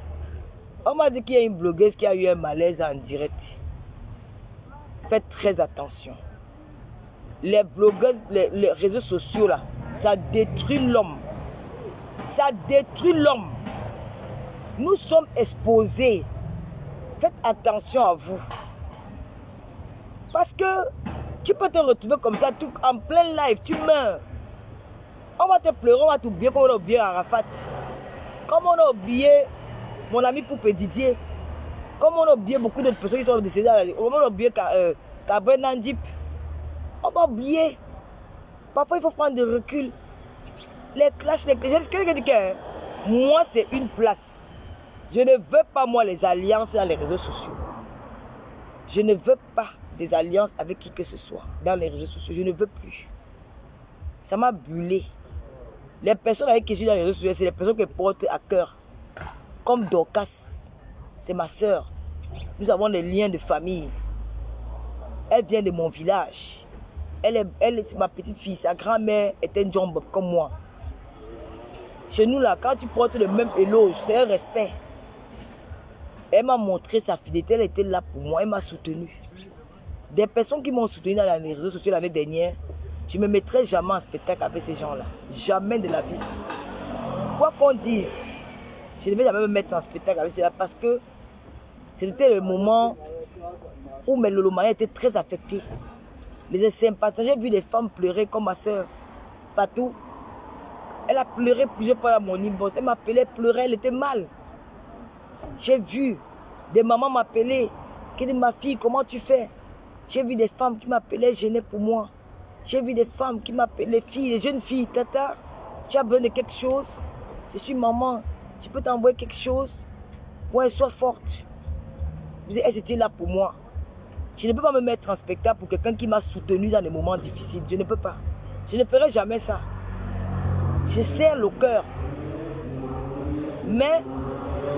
On m'a dit qu'il y a une blogueuse qui a eu un malaise en direct. Faites très attention. Les blogueuses, les réseaux sociaux là, ça détruit l'homme. Ça détruit l'homme. Nous sommes exposés. Faites attention à vous. Parce que tu peux te retrouver comme ça, tout, en plein live, tu meurs. On va te pleurer, on va t'oublier comme on a oublié Arafat. Comme on a oublié mon ami Poupé Didier. Comme on a oublié beaucoup d'autres personnes qui sont décédées. On a oublié Kabren Nandip. On va oublier. Parfois, il faut prendre du recul. Les clashs, moi, c'est une place. Je ne veux pas, moi, les alliances dans les réseaux sociaux. Je ne veux pas des alliances avec qui que ce soit dans les réseaux sociaux. Je ne veux plus. Ça m'a brûlé. Les personnes avec qui je suis dans les réseaux sociaux, c'est les personnes que je porte à cœur. Comme Dorcas, c'est ma soeur. Nous avons des liens de famille. Elle vient de mon village. Elle c'est ma petite fille. Sa grand-mère était un John Bob comme moi. Chez nous là, quand tu portes le même éloge, c'est un respect. Elle m'a montré sa fidélité, elle était là pour moi, elle m'a soutenu. Des personnes qui m'ont soutenu dans les réseaux sociaux l'année dernière, je ne me mettrai jamais en spectacle avec ces gens-là. Jamais de la vie. Quoi qu'on dise, je ne vais jamais me mettre en spectacle avec ceux-là parce que c'était le moment où mes lolomaniens étaient très affectés. Les sympathisants, j'ai vu des femmes pleurer comme ma soeur Patou. Elle a pleuré plusieurs fois dans mon inbox. Elle m'appelait, pleurait, elle était mal. J'ai vu des mamans m'appeler, qui disent ma fille, comment tu fais? J'ai vu des femmes qui m'appelaient, gênées pour moi. J'ai vu des femmes qui m'appelaient, filles, des jeunes filles, tata, tu as besoin de quelque chose? Je suis maman, je peux t'envoyer quelque chose? Ouais, sois forte. Elles étaient là pour moi. Je ne peux pas me mettre en spectacle pour quelqu'un qui m'a soutenu dans des moments difficiles. Je ne peux pas. Je ne ferai jamais ça. Je serre le cœur. Mais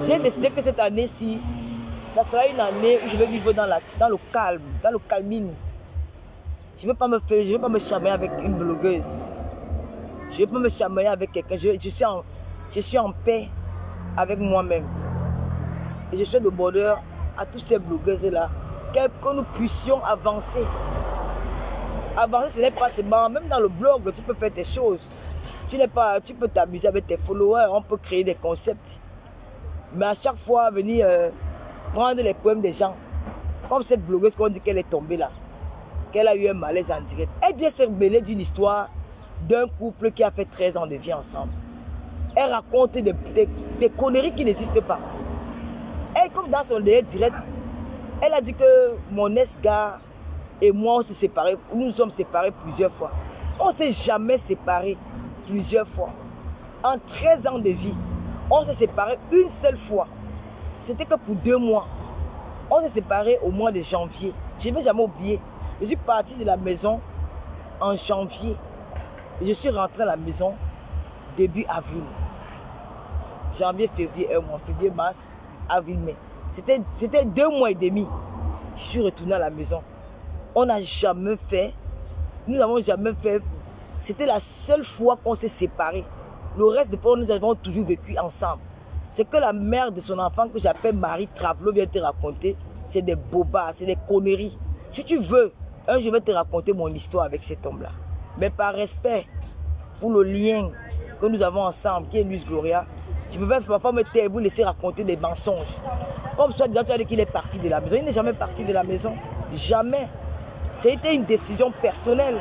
j'ai décidé que cette année-ci, ça sera une année où je vais vivre dans le calme, dans le calmine. Je ne veux pas me chamailler avec une blogueuse. Je ne veux pas me chamailler avec quelqu'un. Je suis en paix avec moi-même. Et je souhaite le bonheur à toutes ces blogueuses-là. Que nous puissions avancer. Avancer, ce n'est pas seulement, même dans le blog, tu peux faire des choses. Tu peux t'amuser avec tes followers, on peut créer des concepts. Mais à chaque fois, venir prendre les poèmes des gens. Comme cette blogueuse qu'on dit qu'elle est tombée là. Qu'elle a eu un malaise en direct. Elle vient se rebeller d'une histoire d'un couple qui a fait 13 ans de vie ensemble. Elle raconte des conneries qui n'existent pas. Elle, comme dans son dernier direct, elle a dit que mon ex-gars et moi, on s'est séparés. Nous nous sommes séparés plusieurs fois. On ne s'est jamais séparés plusieurs fois. En 13 ans de vie, on s'est séparés une seule fois. C'était que pour 2 mois. On s'est séparés au mois de janvier. Je ne vais jamais oublier. Je suis parti de la maison en janvier. Et je suis rentré à la maison début avril. Janvier, février, un mois. Février, mars, avril, mai. C'était 2 mois et demi. Je suis retourné à la maison. On n'a jamais fait. Nous n'avons jamais fait. C'était la seule fois qu'on s'est séparés. Le reste des fois, nous avons toujours vécu ensemble. C'est que la mère de son enfant, que j'appelle Marie Travelo, vient te raconter. C'est des bobards, c'est des conneries. Si tu veux, je vais te raconter mon histoire avec cet homme-là. Mais par respect pour le lien que nous avons ensemble, qui est Luis Gloria, je ne peux pas me taire et vous laisser raconter des mensonges. Comme soit déjà tu as dit qu'il est parti de la maison. Il n'est jamais parti de la maison. Jamais. C'était une décision personnelle.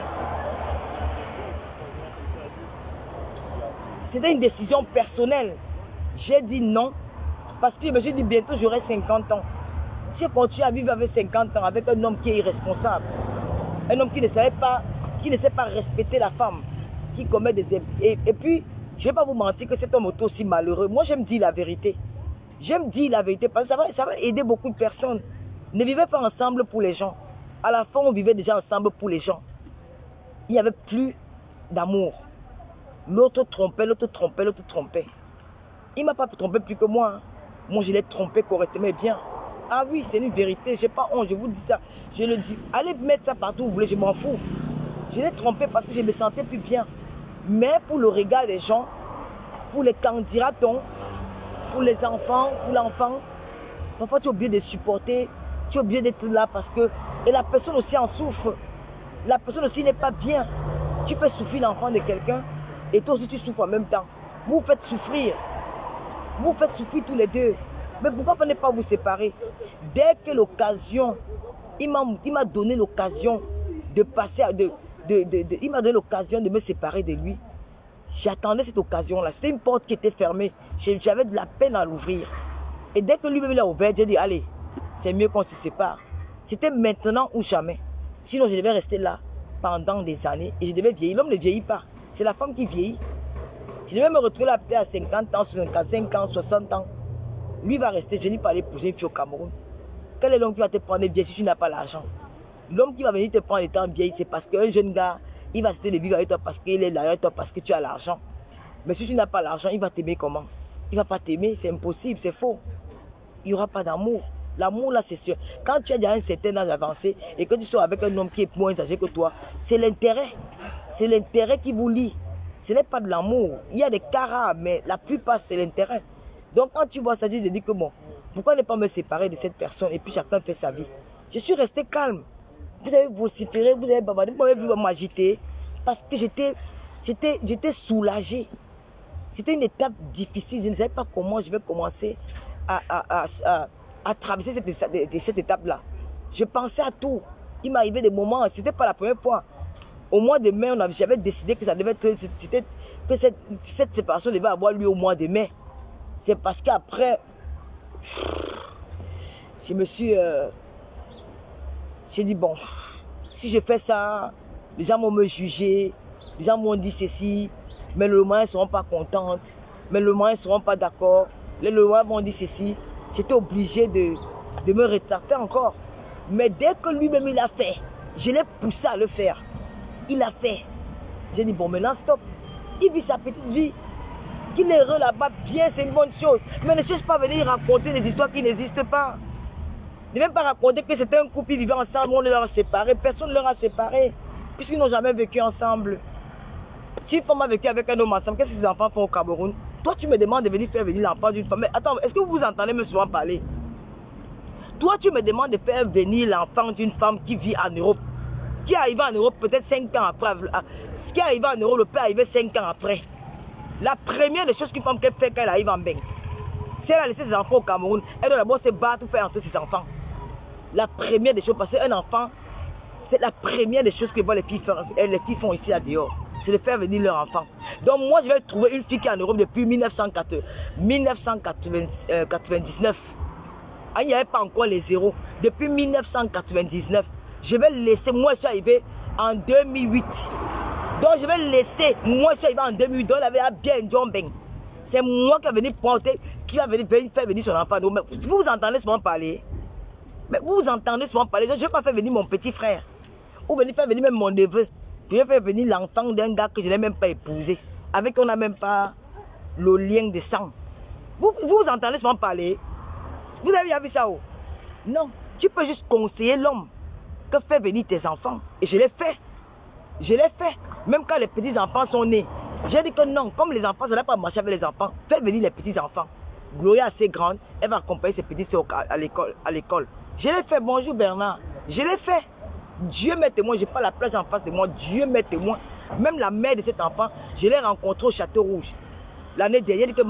C'était une décision personnelle. J'ai dit non parce que je me suis dit bientôt j'aurai 50 ans. Si je continue à vivre avec 50 ans avec un homme qui est irresponsable, un homme qui ne sait pas respecter la femme, qui commet des... Et puis, je ne vais pas vous mentir que cet homme est aussi malheureux. Moi, j'aime dire la vérité. J'aime dire la vérité parce que ça va aider beaucoup de personnes. Ne vivez pas ensemble pour les gens. À la fin, on vivait déjà ensemble pour les gens. Il n'y avait plus d'amour. L'autre trompait, l'autre trompait, l'autre trompait. Il ne m'a pas trompé plus que moi. Hein. Moi, je l'ai trompé correctement et bien. Ah oui, c'est une vérité. Je n'ai pas honte, je vous dis ça. Je le dis. Allez mettre ça partout où vous voulez, je m'en fous. Je l'ai trompé parce que je me sentais plus bien. Mais pour le regard des gens, pour les candidats-on, pour les enfants, pour l'enfant, parfois tu es obligé de supporter, tu es obligé d'être là parce que... Et la personne aussi en souffre. La personne aussi n'est pas bien. Tu fais souffrir l'enfant de quelqu'un et toi aussi tu souffres en même temps. Vous vous faites souffrir. Vous faites souffrir tous les deux. Mais pourquoi ne pas vous séparer? Dès que l'occasion, il m'a donné l'occasion de passer, il m'a donné l'occasion de me séparer de lui. J'attendais cette occasion-là. C'était une porte qui était fermée. J'avais de la peine à l'ouvrir. Et dès que lui-même l'a ouvert, j'ai dit, allez, c'est mieux qu'on se sépare. C'était maintenant ou jamais. Sinon, je devais rester là pendant des années et je devais vieillir. L'homme ne vieillit pas. C'est la femme qui vieillit. Je devais me retrouver là à 50 ans, 55 ans, 60 ans. Lui va rester, je n'ai pas épouser une fille au Cameroun. Quel est l'homme qui va te prendre vieille si tu n'as pas l'argent? L'homme qui va venir te prendre étant vieille, c'est parce qu'un jeune gars, il va rester de vivre avec toi parce qu'il est là avec toi, parce que tu as l'argent. Mais si tu n'as pas l'argent, il va t'aimer comment? Il ne va pas t'aimer, c'est impossible, c'est faux. Il n'y aura pas d'amour. L'amour là, c'est sûr. Quand tu as déjà un certain âge avancé et que tu sois avec un homme qui est moins âgé que toi, c'est l'intérêt. C'est l'intérêt qui vous lie. Ce n'est pas de l'amour. Il y a des cas rares, mais la plupart, c'est l'intérêt. Donc quand tu vois ça, tu te dis que bon, pourquoi ne pas me séparer de cette personne et puis chacun fait sa vie? Je suis resté calme. Vous avez vociféré, vous avez bavardé, vous avez vu m'agiter parce que j'étais soulagé. C'était une étape difficile. Je ne savais pas comment je vais commencer à traverser cette étape-là. Je pensais à tout. Il m'arrivait des moments, ce n'était pas la première fois. Au mois de mai, j'avais décidé que ça devait être, que cette séparation devait avoir lieu au mois de mai. C'est parce qu'après, je me suis... j'ai dit, bon, si je fais ça, les gens vont me juger, les gens vont dire ceci, mais le moment, ils ne seront pas contentes, mais le moment, ils ne seront pas d'accord, les lois vont dire ceci. J'étais obligé de me rétracter encore. Mais dès que lui-même il a fait, je l'ai poussé à le faire. Il a fait. J'ai dit, bon, maintenant, stop. Il vit sa petite vie. Qu'il est heureux là-bas, bien, c'est une bonne chose. Mais ne cherche pas à venir raconter des histoires qui n'existent pas. Ne même pas raconter que c'était un couple qui vivait ensemble, on leur a séparés. Personne ne leur a séparés, puisqu'ils n'ont jamais vécu ensemble. Si une femme a vécu avec un homme ensemble, qu'est-ce que ses enfants font au Cameroun? Toi, tu me demandes de venir faire venir l'enfant d'une femme. Mais attends, est-ce que vous vous entendez me souvent parler? Toi, tu me demandes de faire venir l'enfant d'une femme qui vit en Europe. Qui est arrivé en Europe peut-être 5 ans après. Ce qui est arrivé en Europe, le père est arrivé 5 ans après. La première des choses qu'une femme fait quand elle arrive en bain, si elle a laissé ses enfants au Cameroun, elle doit d'abord se battre pour faire entrer ses enfants. La première des choses, parce qu'un enfant, c'est la première des choses que les filles font ici à dehors. C'est de faire venir leur enfant. Donc moi, je vais trouver une fille qui est en Europe depuis 1999. Il n'y avait pas encore les zéros. Depuis 1999. Je vais laisser, moi je suis arrivé en 2008. Donc je vais laisser, moi je suis arrivé en 2008. Donc il avait bien John Beng. C'est moi qui est venu porter, qui va venir faire venir son enfant. Donc, si vous entendez souvent parler, Mais vous entendez souvent parler, je ne vais pas faire venir mon petit frère. Ou venir faire venir même mon neveu. Je vais faire venir l'enfant d'un gars que je n'ai même pas épousé. Avec qui on n'a même pas le lien de sang. Vous entendez souvent parler. Vous avez déjà vu ça? Oh? Non. Tu peux juste conseiller l'homme que faire venir tes enfants. Et je l'ai fait. Je l'ai fait. Même quand les petits enfants sont nés. J'ai dit que non, comme les enfants, ça n'a pas marché avec les enfants. Fais venir les petits enfants. Gloria est assez grande, elle va accompagner ses petits soeurs à l'école. Je l'ai fait, bonjour Bernard. Je l'ai fait. Dieu m'est témoin, je n'ai pas la plage en face de moi. Dieu m'est témoin. Même la mère de cet enfant, je l'ai rencontrée au Château Rouge. L'année dernière, il dit que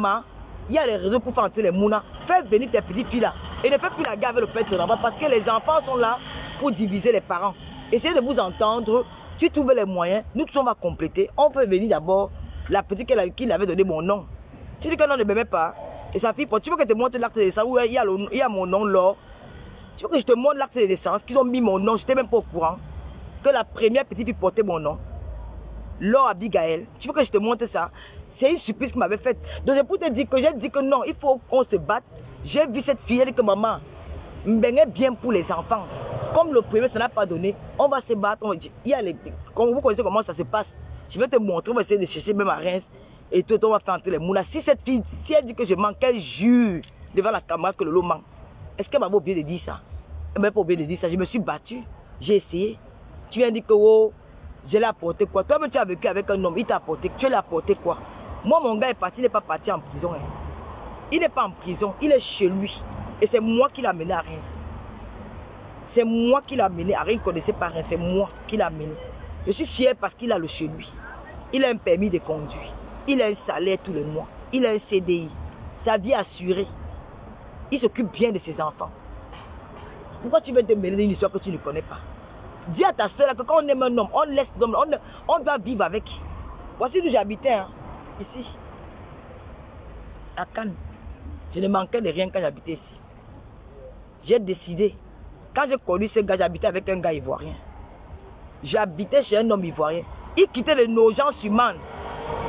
il y a les réseaux pour faire entrer les mounas. Fais venir tes petites filles là. Et ne fais plus la guerre avec le père de l'enfant parce que les enfants sont là pour diviser les parents. Essayez de vous entendre. Tu trouves les moyens. Nous tous on va compléter. On peut venir d'abord la petite qui avait donné mon nom. Tu dis que non, ne m'aimait pas. Et sa fille, tu veux que je te montre l'acte de naissance où il y a mon nom, Laure. Tu veux que je te montre l'acte de naissance qu'ils ont mis mon nom, je n'étais même pas au courant. Que la première petite fille portait mon nom. Laure Abigail. Tu veux que je te montre ça? C'est une surprise qu'il m'avait faite. Donc c'est pour te dire que j'ai dit que non, il faut qu'on se batte. J'ai vu cette fille, elle dit que maman, me bien pour les enfants. Comme le premier, ça n'a pas donné, on va se battre. Comme vous connaissez comment ça se passe. Je vais te montrer, on va essayer de chercher même à Reims. Et tout, on va faire entrer les mounas. Si cette fille, si elle dit que je manque, elle jure devant la caméra que le lot manque. Est-ce qu'elle m'a oublié de dire ça? Elle m'a pas oublié de dire ça. Je me suis battu. J'ai essayé. Tu viens dire que oh, je l'ai apporté quoi? Toi-même, tu as vécu avec un homme. Il t'a apporté. Tu l'as apporté quoi? Moi, mon gars est parti. Il n'est pas parti en prison. Hein. Il n'est pas en prison. Il est chez lui. Et c'est moi qui l'ai amené à Reims. C'est moi qui l'ai amené à Reims. Il ne connaissait pas Reims. C'est moi qui l'ai amené. Je suis fier parce qu'il a le chez lui. Il a un permis de conduire. Il a un salaire tous les mois. Il a un CDI. Sa vie assurée. Il s'occupe bien de ses enfants. Pourquoi tu veux te mêler d'une histoire que tu ne connais pas? Dis à ta soeur que quand on aime un homme, on laisse l'homme, on doit vivre avec. Voici d'où j'habitais, hein, ici. À Cannes. Je ne manquais de rien quand j'habitais ici. J'ai décidé. Quand j'ai connu ce gars, j'habitais avec un gars ivoirien. J'habitais chez un homme ivoirien. Il quittait le Nogent-sur-Marne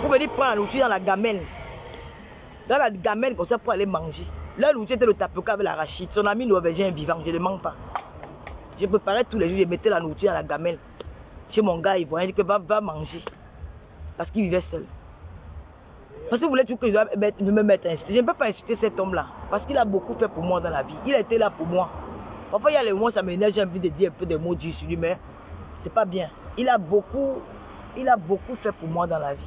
pour venir prendre la nourriture dans la gamelle. Dans la gamelle, comme ça, pour aller manger. Là, nourriture était le tapoka avec l'arachide. Son ami norvégien est vivant, je ne mens pas. Je préparais tous les jours, je mettais la nourriture dans la gamelle. Chez mon gars ivoirien, il dit que va manger. Parce qu'il vivait seul. Parce que vous voulez que je dois me mettre à insulter. Je ne peux pas insulter cet homme-là. Parce qu'il a beaucoup fait pour moi dans la vie. Il a été là pour moi. Parfois, il y a les moments, ça m'énerve, j'ai envie de dire un peu des mots durs sur lui, mais c'est pas bien. Il a beaucoup fait pour moi dans la vie.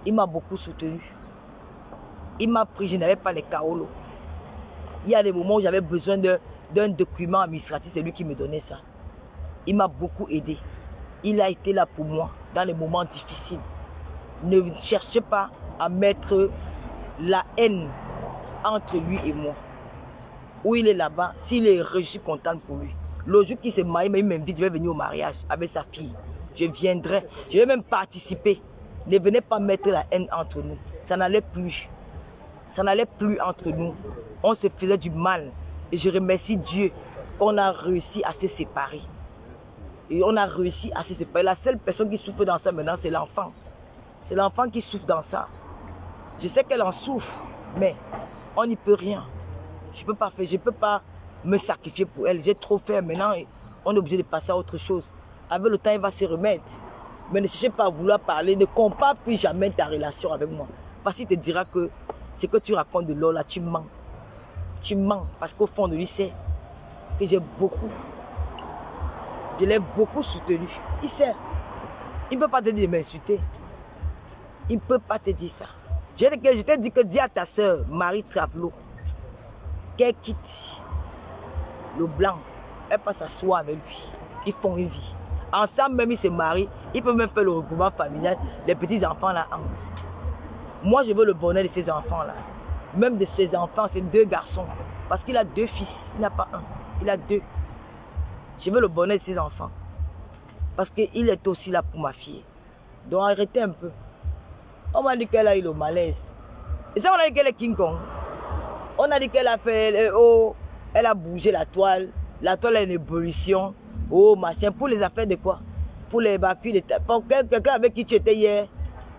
Il m'a beaucoup soutenu. Il m'a pris, je n'avais pas les caolos. Il y a des moments où j'avais besoin d'un document administratif, c'est lui qui me donnait ça. Il m'a beaucoup aidé. Il a été là pour moi dans les moments difficiles. Ne cherchez pas à mettre la haine entre lui et moi. Où il est là-bas, s'il est heureux, je suis contente pour lui. Le jour qu'il s'est marié, il m'invite, je vais venir au mariage avec sa fille. Je viendrai, je vais même participer. Ne venez pas mettre la haine entre nous. Ça n'allait plus. Ça n'allait plus entre nous. On se faisait du mal. Et je remercie Dieu qu'on a réussi à se séparer. Et on a réussi à se séparer. La seule personne qui souffre dans ça maintenant, c'est l'enfant. C'est l'enfant qui souffre dans ça. Je sais qu'elle en souffre, mais on n'y peut rien. Je ne peux pas me sacrifier pour elle. J'ai trop fait maintenant et on est obligé de passer à autre chose. Avec le temps, il va se remettre. Mais ne cherchez pas à vouloir parler. Ne compare plus jamais ta relation avec moi. Parce qu'il te dira que ce que tu racontes de Lola, tu mens. Tu mens parce qu'au fond de lui, c'est que je l'ai beaucoup soutenu. Il sait. Il ne peut pas te dire de m'insulter. Il ne peut pas te dire ça. Je t'ai dit que dis à ta soeur, Marie Travelo, qu'elle quitte le blanc. Elle passe à soi avec lui. Ils font une vie. Ensemble, même ils se marient. Ils peuvent même faire le regroupement familial. Les petits-enfants la hantent. Moi, je veux le bonheur de ces enfants-là. Même de ses enfants, c'est 2 garçons. Parce qu'il a 2 fils. Il n'a pas un. Il a 2. Je veux le bonheur de ses enfants. Parce qu'il est aussi là pour ma fille. Donc arrêtez un peu. On m'a dit qu'elle a eu le malaise. Et ça, on a dit qu'elle est King Kong. On a dit qu'elle a fait... elle a bougé la toile. La toile a une évolution. Oh, machin. Pour les affaires de quoi? Pour les évacuer. Pour quelqu'un avec qui tu étais hier.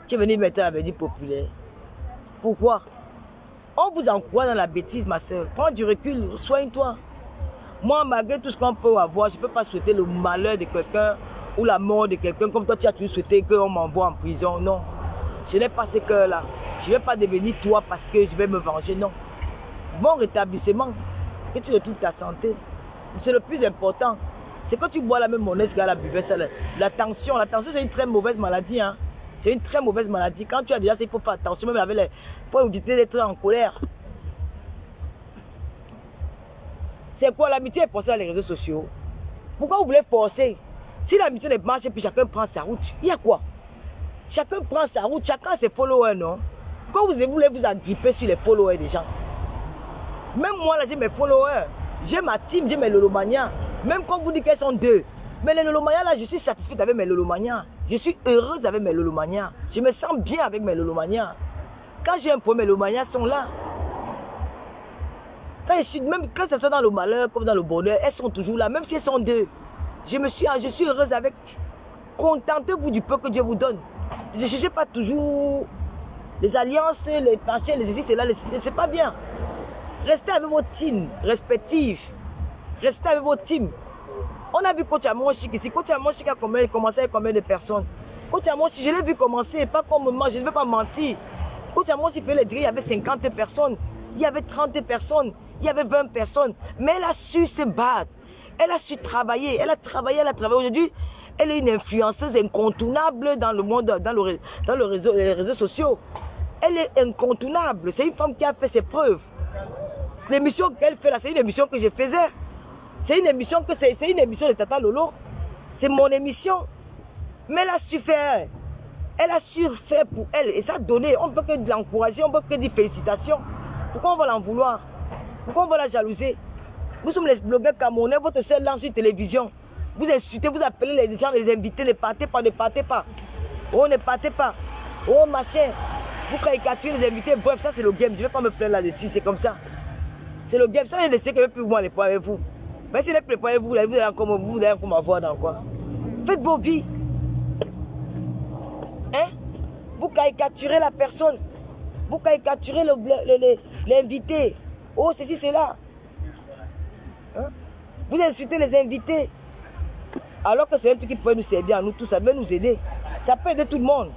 Tu es venu mettre la vedette populaire. Pourquoi? On vous encourage dans la bêtise, ma soeur. Prends du recul, soigne-toi. Moi, malgré tout ce qu'on peut avoir, je ne peux pas souhaiter le malheur de quelqu'un ou la mort de quelqu'un comme toi tu as toujours souhaité qu'on m'envoie en prison. Non. Je n'ai pas ce cœur-là. Je ne vais pas devenir toi parce que je vais me venger. Non. Bon rétablissement. Que tu retrouves ta santé. C'est le plus important. C'est quand tu bois la même monnaie, ce gars-là buvait ça. La tension, c'est une très mauvaise maladie. Hein. C'est une très mauvaise maladie. Quand tu as déjà ça, il faut faire attention. Même avec les... Il faut éviter d'être en colère. C'est quoi l'amitié est forcée dans les réseaux sociaux? Pourquoi vous voulez forcer? Si l'amitié ne marche et puis chacun prend sa route, il y a quoi? Chacun prend sa route, chacun a ses followers, non? Pourquoi vous voulez vous agripper sur les followers des gens? Même moi, là, j'ai mes followers. J'ai ma team, j'ai mes lolomanias. Même quand vous dites qu'elles sont deux. Mais les lolomanias, là, je suis satisfaite avec mes lolomanias. Je suis heureuse avec mes lolomanias. Je me sens bien avec mes lolomanias. Quand j'ai un problème, mes lolomanias sont là. Même quand ce soit dans le malheur comme dans le bonheur, elles sont toujours là, même si elles sont deux. Je suis heureuse avec. Contentez-vous du peu que Dieu vous donne. Ne cherchez pas toujours les alliances, les penchés, les ici, c'est là, c'est pas bien. Restez avec vos teams respectifs. Restez avec vos teams. On a vu Coach Amonchik ici. Coach Amonchik a commencé avec combien de personnes? Coach Amonchik, je l'ai vu commencer, pas comme moi, je ne vais pas mentir. Coach Amonchik fait le dire, il y avait 50 personnes, il y avait 30 personnes, il y avait 20 personnes. Mais elle a su se battre. Elle a su travailler. Elle a travaillé. Aujourd'hui, elle est une influenceuse incontournable dans le monde, les réseaux sociaux. Elle est incontournable. C'est une femme qui a fait ses preuves. L'émission qu'elle fait là, c'est une émission que je faisais. C'est une émission de Tata Lolo. C'est mon émission. Mais elle a su faire. Elle a su faire pour elle. Et ça a donné. On ne peut que l'encourager, on ne peut que dire félicitations. Pourquoi on va l'en vouloir? Pourquoi on va la jalouser? Nous sommes les blogueurs camerounais, votre seul lance sur télévision. Vous insultez, vous appelez les gens, les invités, ne partez pas, ne partez pas. Oh, ne partez pas. Oh, machin. Vous caricaturez les invités. Bref, ça c'est le game. Je ne vais pas me plaindre là-dessus, c'est comme ça. C'est le game. Ça, je ne sais que je ne vais plus vous aller avec vous. Mais si je ne préparez vous, vous allez encore m'avoir dans quoi? Faites vos vies. Hein? Vous caricaturez la personne. Vous caricaturez l'invité. Oh, ceci, c'est là. Hein? Vous insultez les invités. Alors que c'est un truc qui pourrait nous servir à nous tous. Ça peut nous aider. Ça peut aider tout le monde.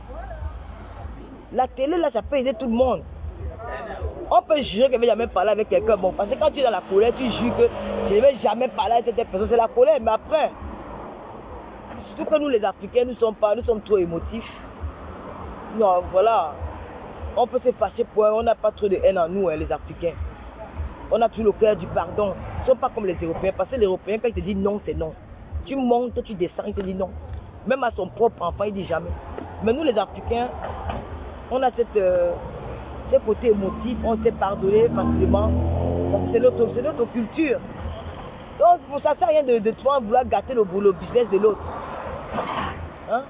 La télé, là, ça peut aider tout le monde. On peut jurer que je ne vais jamais parler avec quelqu'un. Bon, parce que quand tu es dans la colère, tu jures que je ne vais jamais parler avec cette personne. C'est la colère. Mais après, surtout que nous, les Africains, nous sommes trop émotifs. Non, voilà. On peut se fâcher pour un. On n'a pas trop de haine en nous, hein, les Africains. On a tout le cœur du pardon. Ils ne sont pas comme les Européens. Parce que les Européens, quand ils te disent non, c'est non. Tu montes, tu descends, ils te disent non. Même à son propre enfant, il ne dit jamais. Mais nous, les Africains, on a ce côté émotif, on sait pardonner facilement. C'est notre culture. Donc, pour ça ne sert à rien de toi vouloir gâter le business de l'autre. Hein?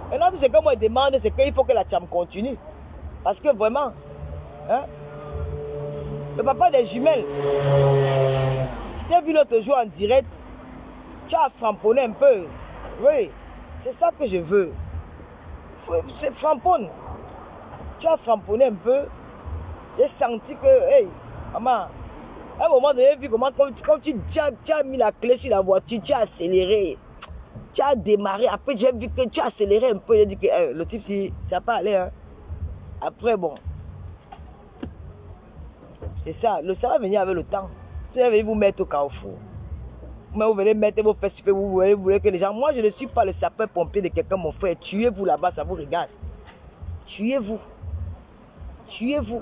Maintenant, tout ce que moi je demande, c'est qu'il faut que la cham continue. Parce que vraiment, hein, le papa des jumelles, je t'ai vu l'autre jour en direct, tu as framponné un peu. Oui, c'est ça que je veux. C'est framponne. Tu as framponné un peu. J'ai senti que, hey, maman, à un moment donné, j'ai vu comment quand tu as mis la clé sur la voiture, tu as accéléré. Tu as démarré. Après, j'ai vu que tu as accéléré un peu. J'ai dit que hey, le type, si ça n'a pas allé. Hein. Après, bon. C'est ça. Ça va venir avec le temps. Vous allez vous mettre au carrefour. Mais vous venez mettre vos fesses, vous voulez que les gens... Moi, je ne suis pas le sapeur-pompier de quelqu'un, mon frère. Tuez-vous là-bas, ça vous regarde. Tuez-vous. Tuez-vous.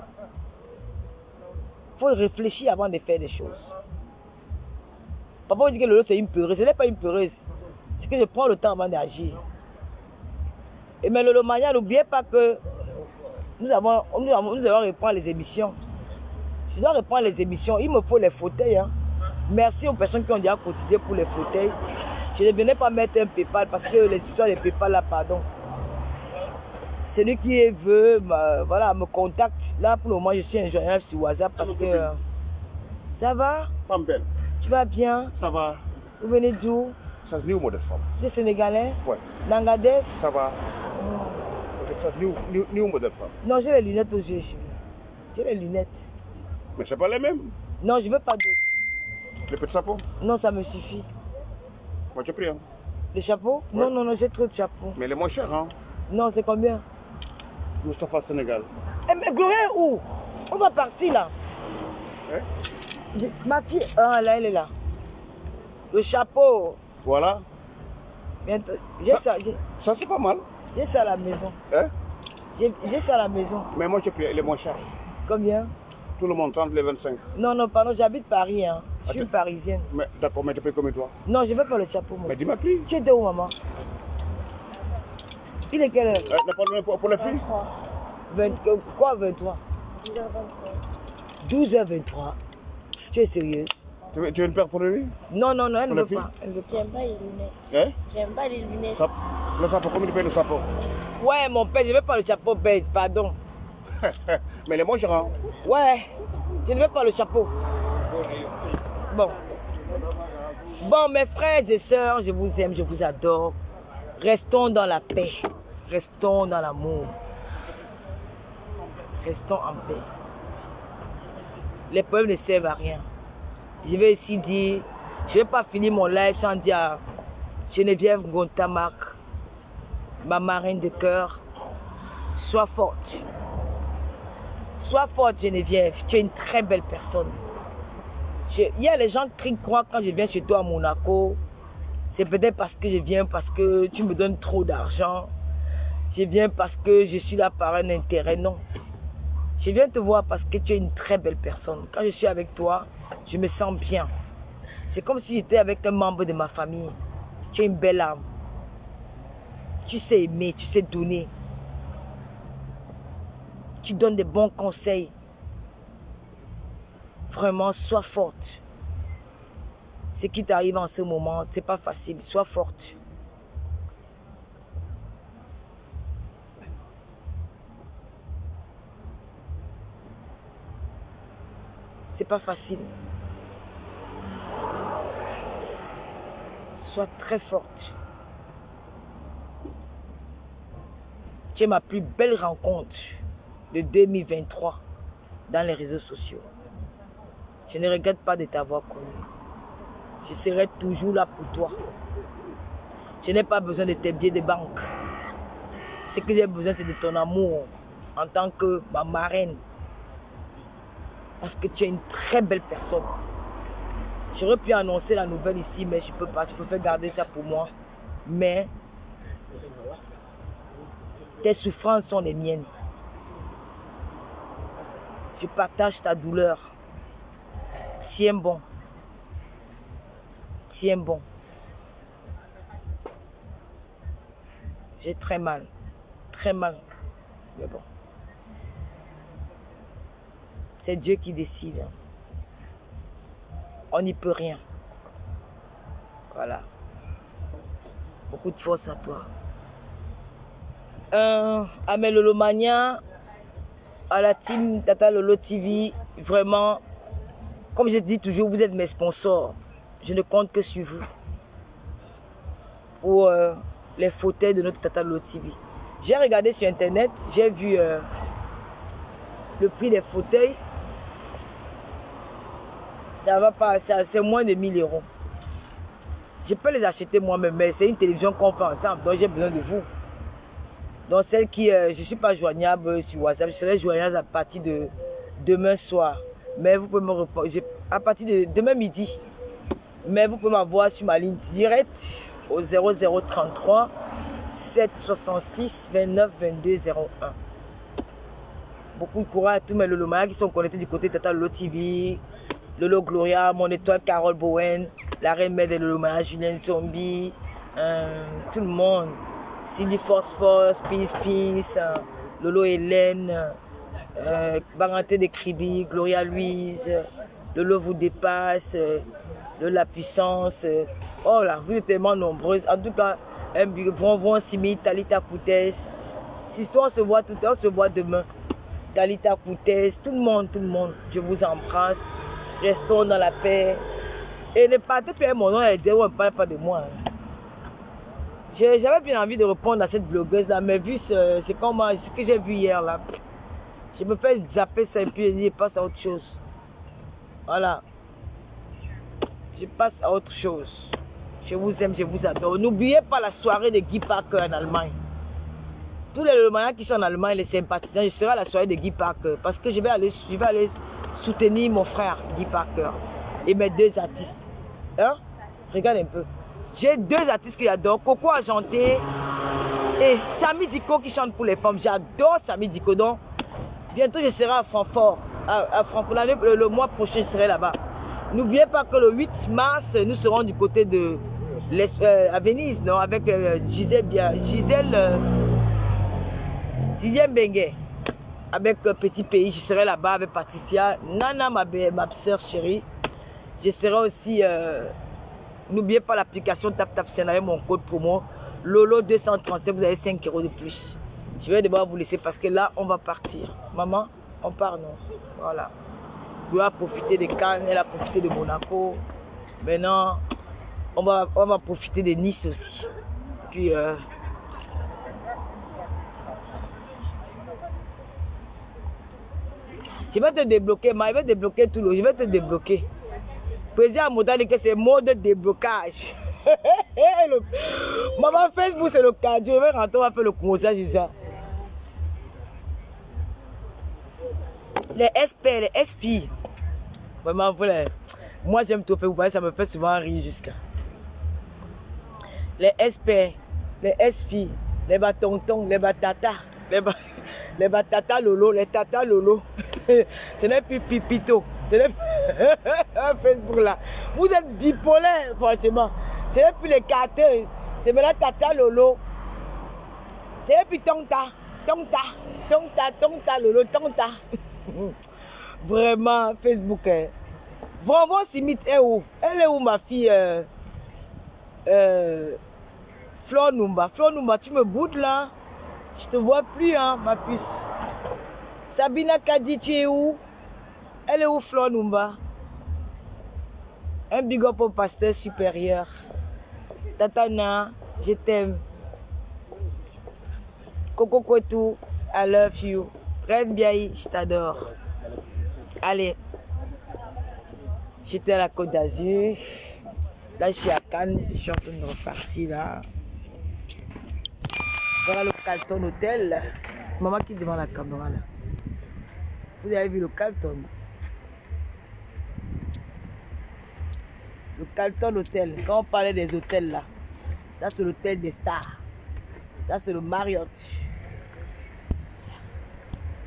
Il faut réfléchir avant de faire des choses. Papa vous dit que le lot, c'est une peureuse. Ce n'est pas une peureuse. C'est que je prends le temps avant d'agir. Et mais le Lomania, n'oubliez pas que nous allons reprendre les émissions. Je dois reprendre les émissions. Il me faut les fauteuils. Hein. Merci aux personnes qui ont déjà cotisé pour les fauteuils. Je ne venais pas mettre un PayPal parce que les histoires de PayPal là, pardon. Celui qui veut, voilà, me contacte. Là, pour le moment, je suis injoignable sur WhatsApp parce que... ça va? Femme belle. Tu vas bien? Ça va. Vous venez d'où? Ça se dit où, modèle femme? Des Sénégalais? Ouais. Nangadef? Ça va. Ça se dit où, modèle femme? Non, j'ai les lunettes aux yeux. J'ai les lunettes. Mais c'est pas les mêmes. Non, je veux pas d'autres. Les petits chapeaux. Non, ça me suffit. Moi, tu pries. Hein. Les chapeaux? Ouais. Non, j'ai trop de chapeaux. Mais les moins chers, hein. Non, c'est combien? Mustapha Sénégal. Eh, mais Gloria, où? On va partir là. Hein? Ma fille, ah là, elle est là. Le chapeau. Voilà. Bientôt. J'ai ça, Ça, c'est pas mal. j'ai ça à la maison. Hein? J'ai ça à la maison. Mais moi, tu pries, il est moins cher. Combien? Tout le monde, 30, les 25. Non, pardon, j'habite Paris. Hein. Je suis une parisienne. Mais d'accord, mais tu payes combien toi? Non, je veux pas le chapeau. Moi. Mais dis-moi prix. Tu étais où, maman? Il est quelle heure? Pour les filles? 23. Quoi, 23? 12h23. 12h23. Tu es sérieuse? Tu veux une paire pour lui? Non, elle Pour ne la veut fille? pas. Elle ne veut pas. J'aime pas les lunettes. Hein? J'aime pas les lunettes. Le chapeau, combien tu payes le chapeau? Ouais, mon père, je veux pas le chapeau bête, pardon. Mais les moins chers, hein? Ouais, je ne veux pas le chapeau. Bon. Bon, mes frères et sœurs, je vous aime, je vous adore. Restons dans la paix. Restons dans l'amour. Restons en paix. Les problèmes ne servent à rien. Je vais ici dire, je ne vais pas finir mon live sans dire à Geneviève Gontamac, ma marraine de cœur, sois forte. Sois forte, Geneviève. Tu es une très belle personne. Il y a les gens qui croient quand je viens chez toi à Monaco, c'est peut-être parce que je viens parce que tu me donnes trop d'argent. Je viens parce que je suis là par un intérêt. Non. Je viens te voir parce que tu es une très belle personne. Quand je suis avec toi, je me sens bien. C'est comme si j'étais avec un membre de ma famille. Tu es une belle âme. Tu sais aimer, tu sais donner. Tu donnes des bons conseils. Vraiment, sois forte. Ce qui t'arrive en ce moment, c'est pas facile. Sois forte. C'est pas facile. Sois très forte. Tu es ma plus belle rencontre de 2023 dans les réseaux sociaux. Je ne regrette pas de t'avoir connu. Je serai toujours là pour toi. Je n'ai pas besoin de tes billets de banque. Ce que j'ai besoin, c'est de ton amour en tant que ma marraine. Parce que tu es une très belle personne. J'aurais pu annoncer la nouvelle ici, mais je ne peux pas. Je préfère garder ça pour moi. Mais tes souffrances sont les miennes. Je partage ta douleur. Tiens bon. Tiens bon. J'ai très mal. Très mal. Mais bon. C'est Dieu qui décide. On n'y peut rien. Voilà. Beaucoup de force à toi. À mes Lolomania, à la team Tata Lolo TV, vraiment, comme je dis toujours, vous êtes mes sponsors. Je ne compte que sur vous. Pour les fauteuils de notre Tata Lolo TV. J'ai regardé sur internet, j'ai vu le prix des fauteuils. Ça va pas, c'est moins de 1000 €. Je peux les acheter moi-même, mais c'est une télévision qu'on fait ensemble, donc j'ai besoin de vous. Donc celle qui, je ne suis pas joignable sur WhatsApp, je serai joignable à partir de demain soir. Mais vous pouvez me répondre à partir de demain midi. Mais vous pouvez m'avoir sur ma ligne directe au 0033 766 29 22 01. Beaucoup de courage à tous mes Lolomaya qui sont connectés du côté de Tata Lolo TV, Lolo Gloria, mon étoile Carole Bowen, la reine mère de Lolomaya, Julien Zombie, tout le monde. Cindy Force, Peace, Lolo Hélène, Baranté de Kribi, Gloria Louise, Lolo vous dépasse, Lolo la puissance. Oh là, vous êtes tellement nombreuses. En tout cas, Vron Simi, Talita Koutes. Si on se voit tout à l'heure, on se voit demain. Talita Koutes, tout le monde, je vous embrasse. Restons dans la paix. Et ne partez pas mon nom et dire, on ne parle pas de moi. J'avais bien envie de répondre à cette blogueuse là, mais vu ce que j'ai vu hier là, je me fais zapper ça et puis je passe à autre chose. Voilà. Je passe à autre chose. Je vous aime, je vous adore. N'oubliez pas la soirée de Guy Parker en Allemagne. Tous les Romains qui sont en Allemagne, les sympathisants, je serai à la soirée de Guy Parker. Parce que je vais aller soutenir mon frère Guy Parker et mes deux artistes. Hein? Regarde un peu. J'ai deux artistes que j'adore. Coco Argenté et Samy Diko qui chante pour les femmes. J'adore Samy Diko. Donc, bientôt je serai à Francfort. À Francfort. Le mois prochain, je serai là-bas. N'oubliez pas que le 8 mars, nous serons du côté de à Venise, non, avec Gisèle Bengue. Avec Petit Pays, je serai là-bas avec Patricia, Nana, ma soeur chérie. Je serai aussi, n'oubliez pas l'application TapTapSend avec mon code promo Lolo 237, vous avez 5 € de plus. Je vais devoir vous laisser parce que là, on va partir. Maman, on part, non? Voilà. Elle a profité de Cannes, elle a profité de Monaco. Maintenant, on va profiter de Nice aussi. Puis, je vais te débloquer, je vais débloquer tout le. Je vais te débloquer. Président Moda dit que c'est mode de déblocage. Maman, Facebook, c'est le cardio. Je vais rentrer, on va faire le commençage, c'est ça. Les SP, les SP. Vraiment, voilà. Moi, j'aime tout faire. Vous voyez, ça me fait souvent rire jusqu'à. Les SP, les SP, les batontons, les batatas, les batatas lolo, les tatas lolo. Ce n'est plus pipito. Ce n'est plus Facebook là. Vous êtes bipolaire, franchement. Ce n'est plus les carters. C'est maintenant tata lolo. Ce n'est plus tonta. Tonta lolo, tonta. Vraiment, Facebook. Vraiment, Simit est où? Elle est où, ma fille? Flor Numba. Flor Numba, tu me boudes là? Je te vois plus, hein, ma puce. Sabina Kadi, tu es où? Elle est où, Flor Numba? Un big up au pasteur supérieur. Tatana, je t'aime. Coco Kotou, I love you. Reine Biaï, je t'adore. Allez. J'étais à la Côte d'Azur. Là, je suis à Cannes. Je suis en train de repartir là. Voilà le Carlton Hotel. Maman qui est devant la caméra là. Vous avez vu le Carlton? Le Carlton Hotel. Quand on parlait des hôtels là, ça c'est l'hôtel des stars. Ça c'est le Marriott.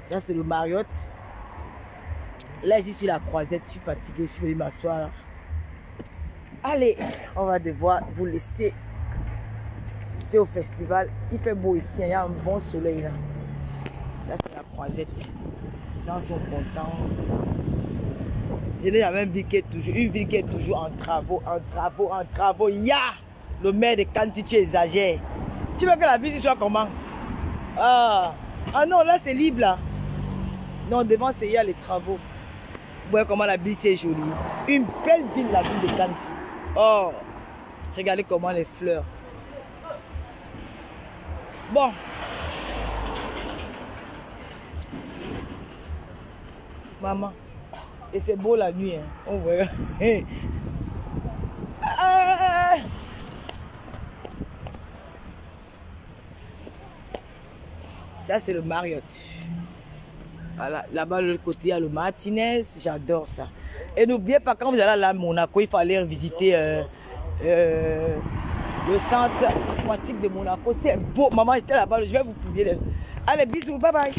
Ça c'est le Marriott. Là, je suis la croisette, je suis fatiguée, je suis venue m'asseoir. Allez, on va devoir vous laisser. J'étais au festival, il fait beau ici, il y a un bon soleil là. Ça c'est la croisette. Les gens sont contents. Je n'ai jamais vu une ville qui est toujours en travaux. Ya! Le maire de Cannes, si tu exagères. Tu veux que la ville soit comment? Ah non, là c'est libre là. Non, devant c'est il y a les travaux. Vous voyez comment la ville c'est jolie. Une belle ville, la ville de Cannes. Oh, regardez comment les fleurs. Bon. Maman. Et c'est beau la nuit. Hein. On voit. Ça c'est le Marriott. Voilà, là-bas de l'autre côté, il y a le Martinez. J'adore ça. Et n'oubliez pas, quand vous allez à Monaco, il faut aller visiter le centre aquatique de Monaco. C'est beau. Maman, j'étais là-bas. Je vais vous publier. Allez, bisous. Bye bye.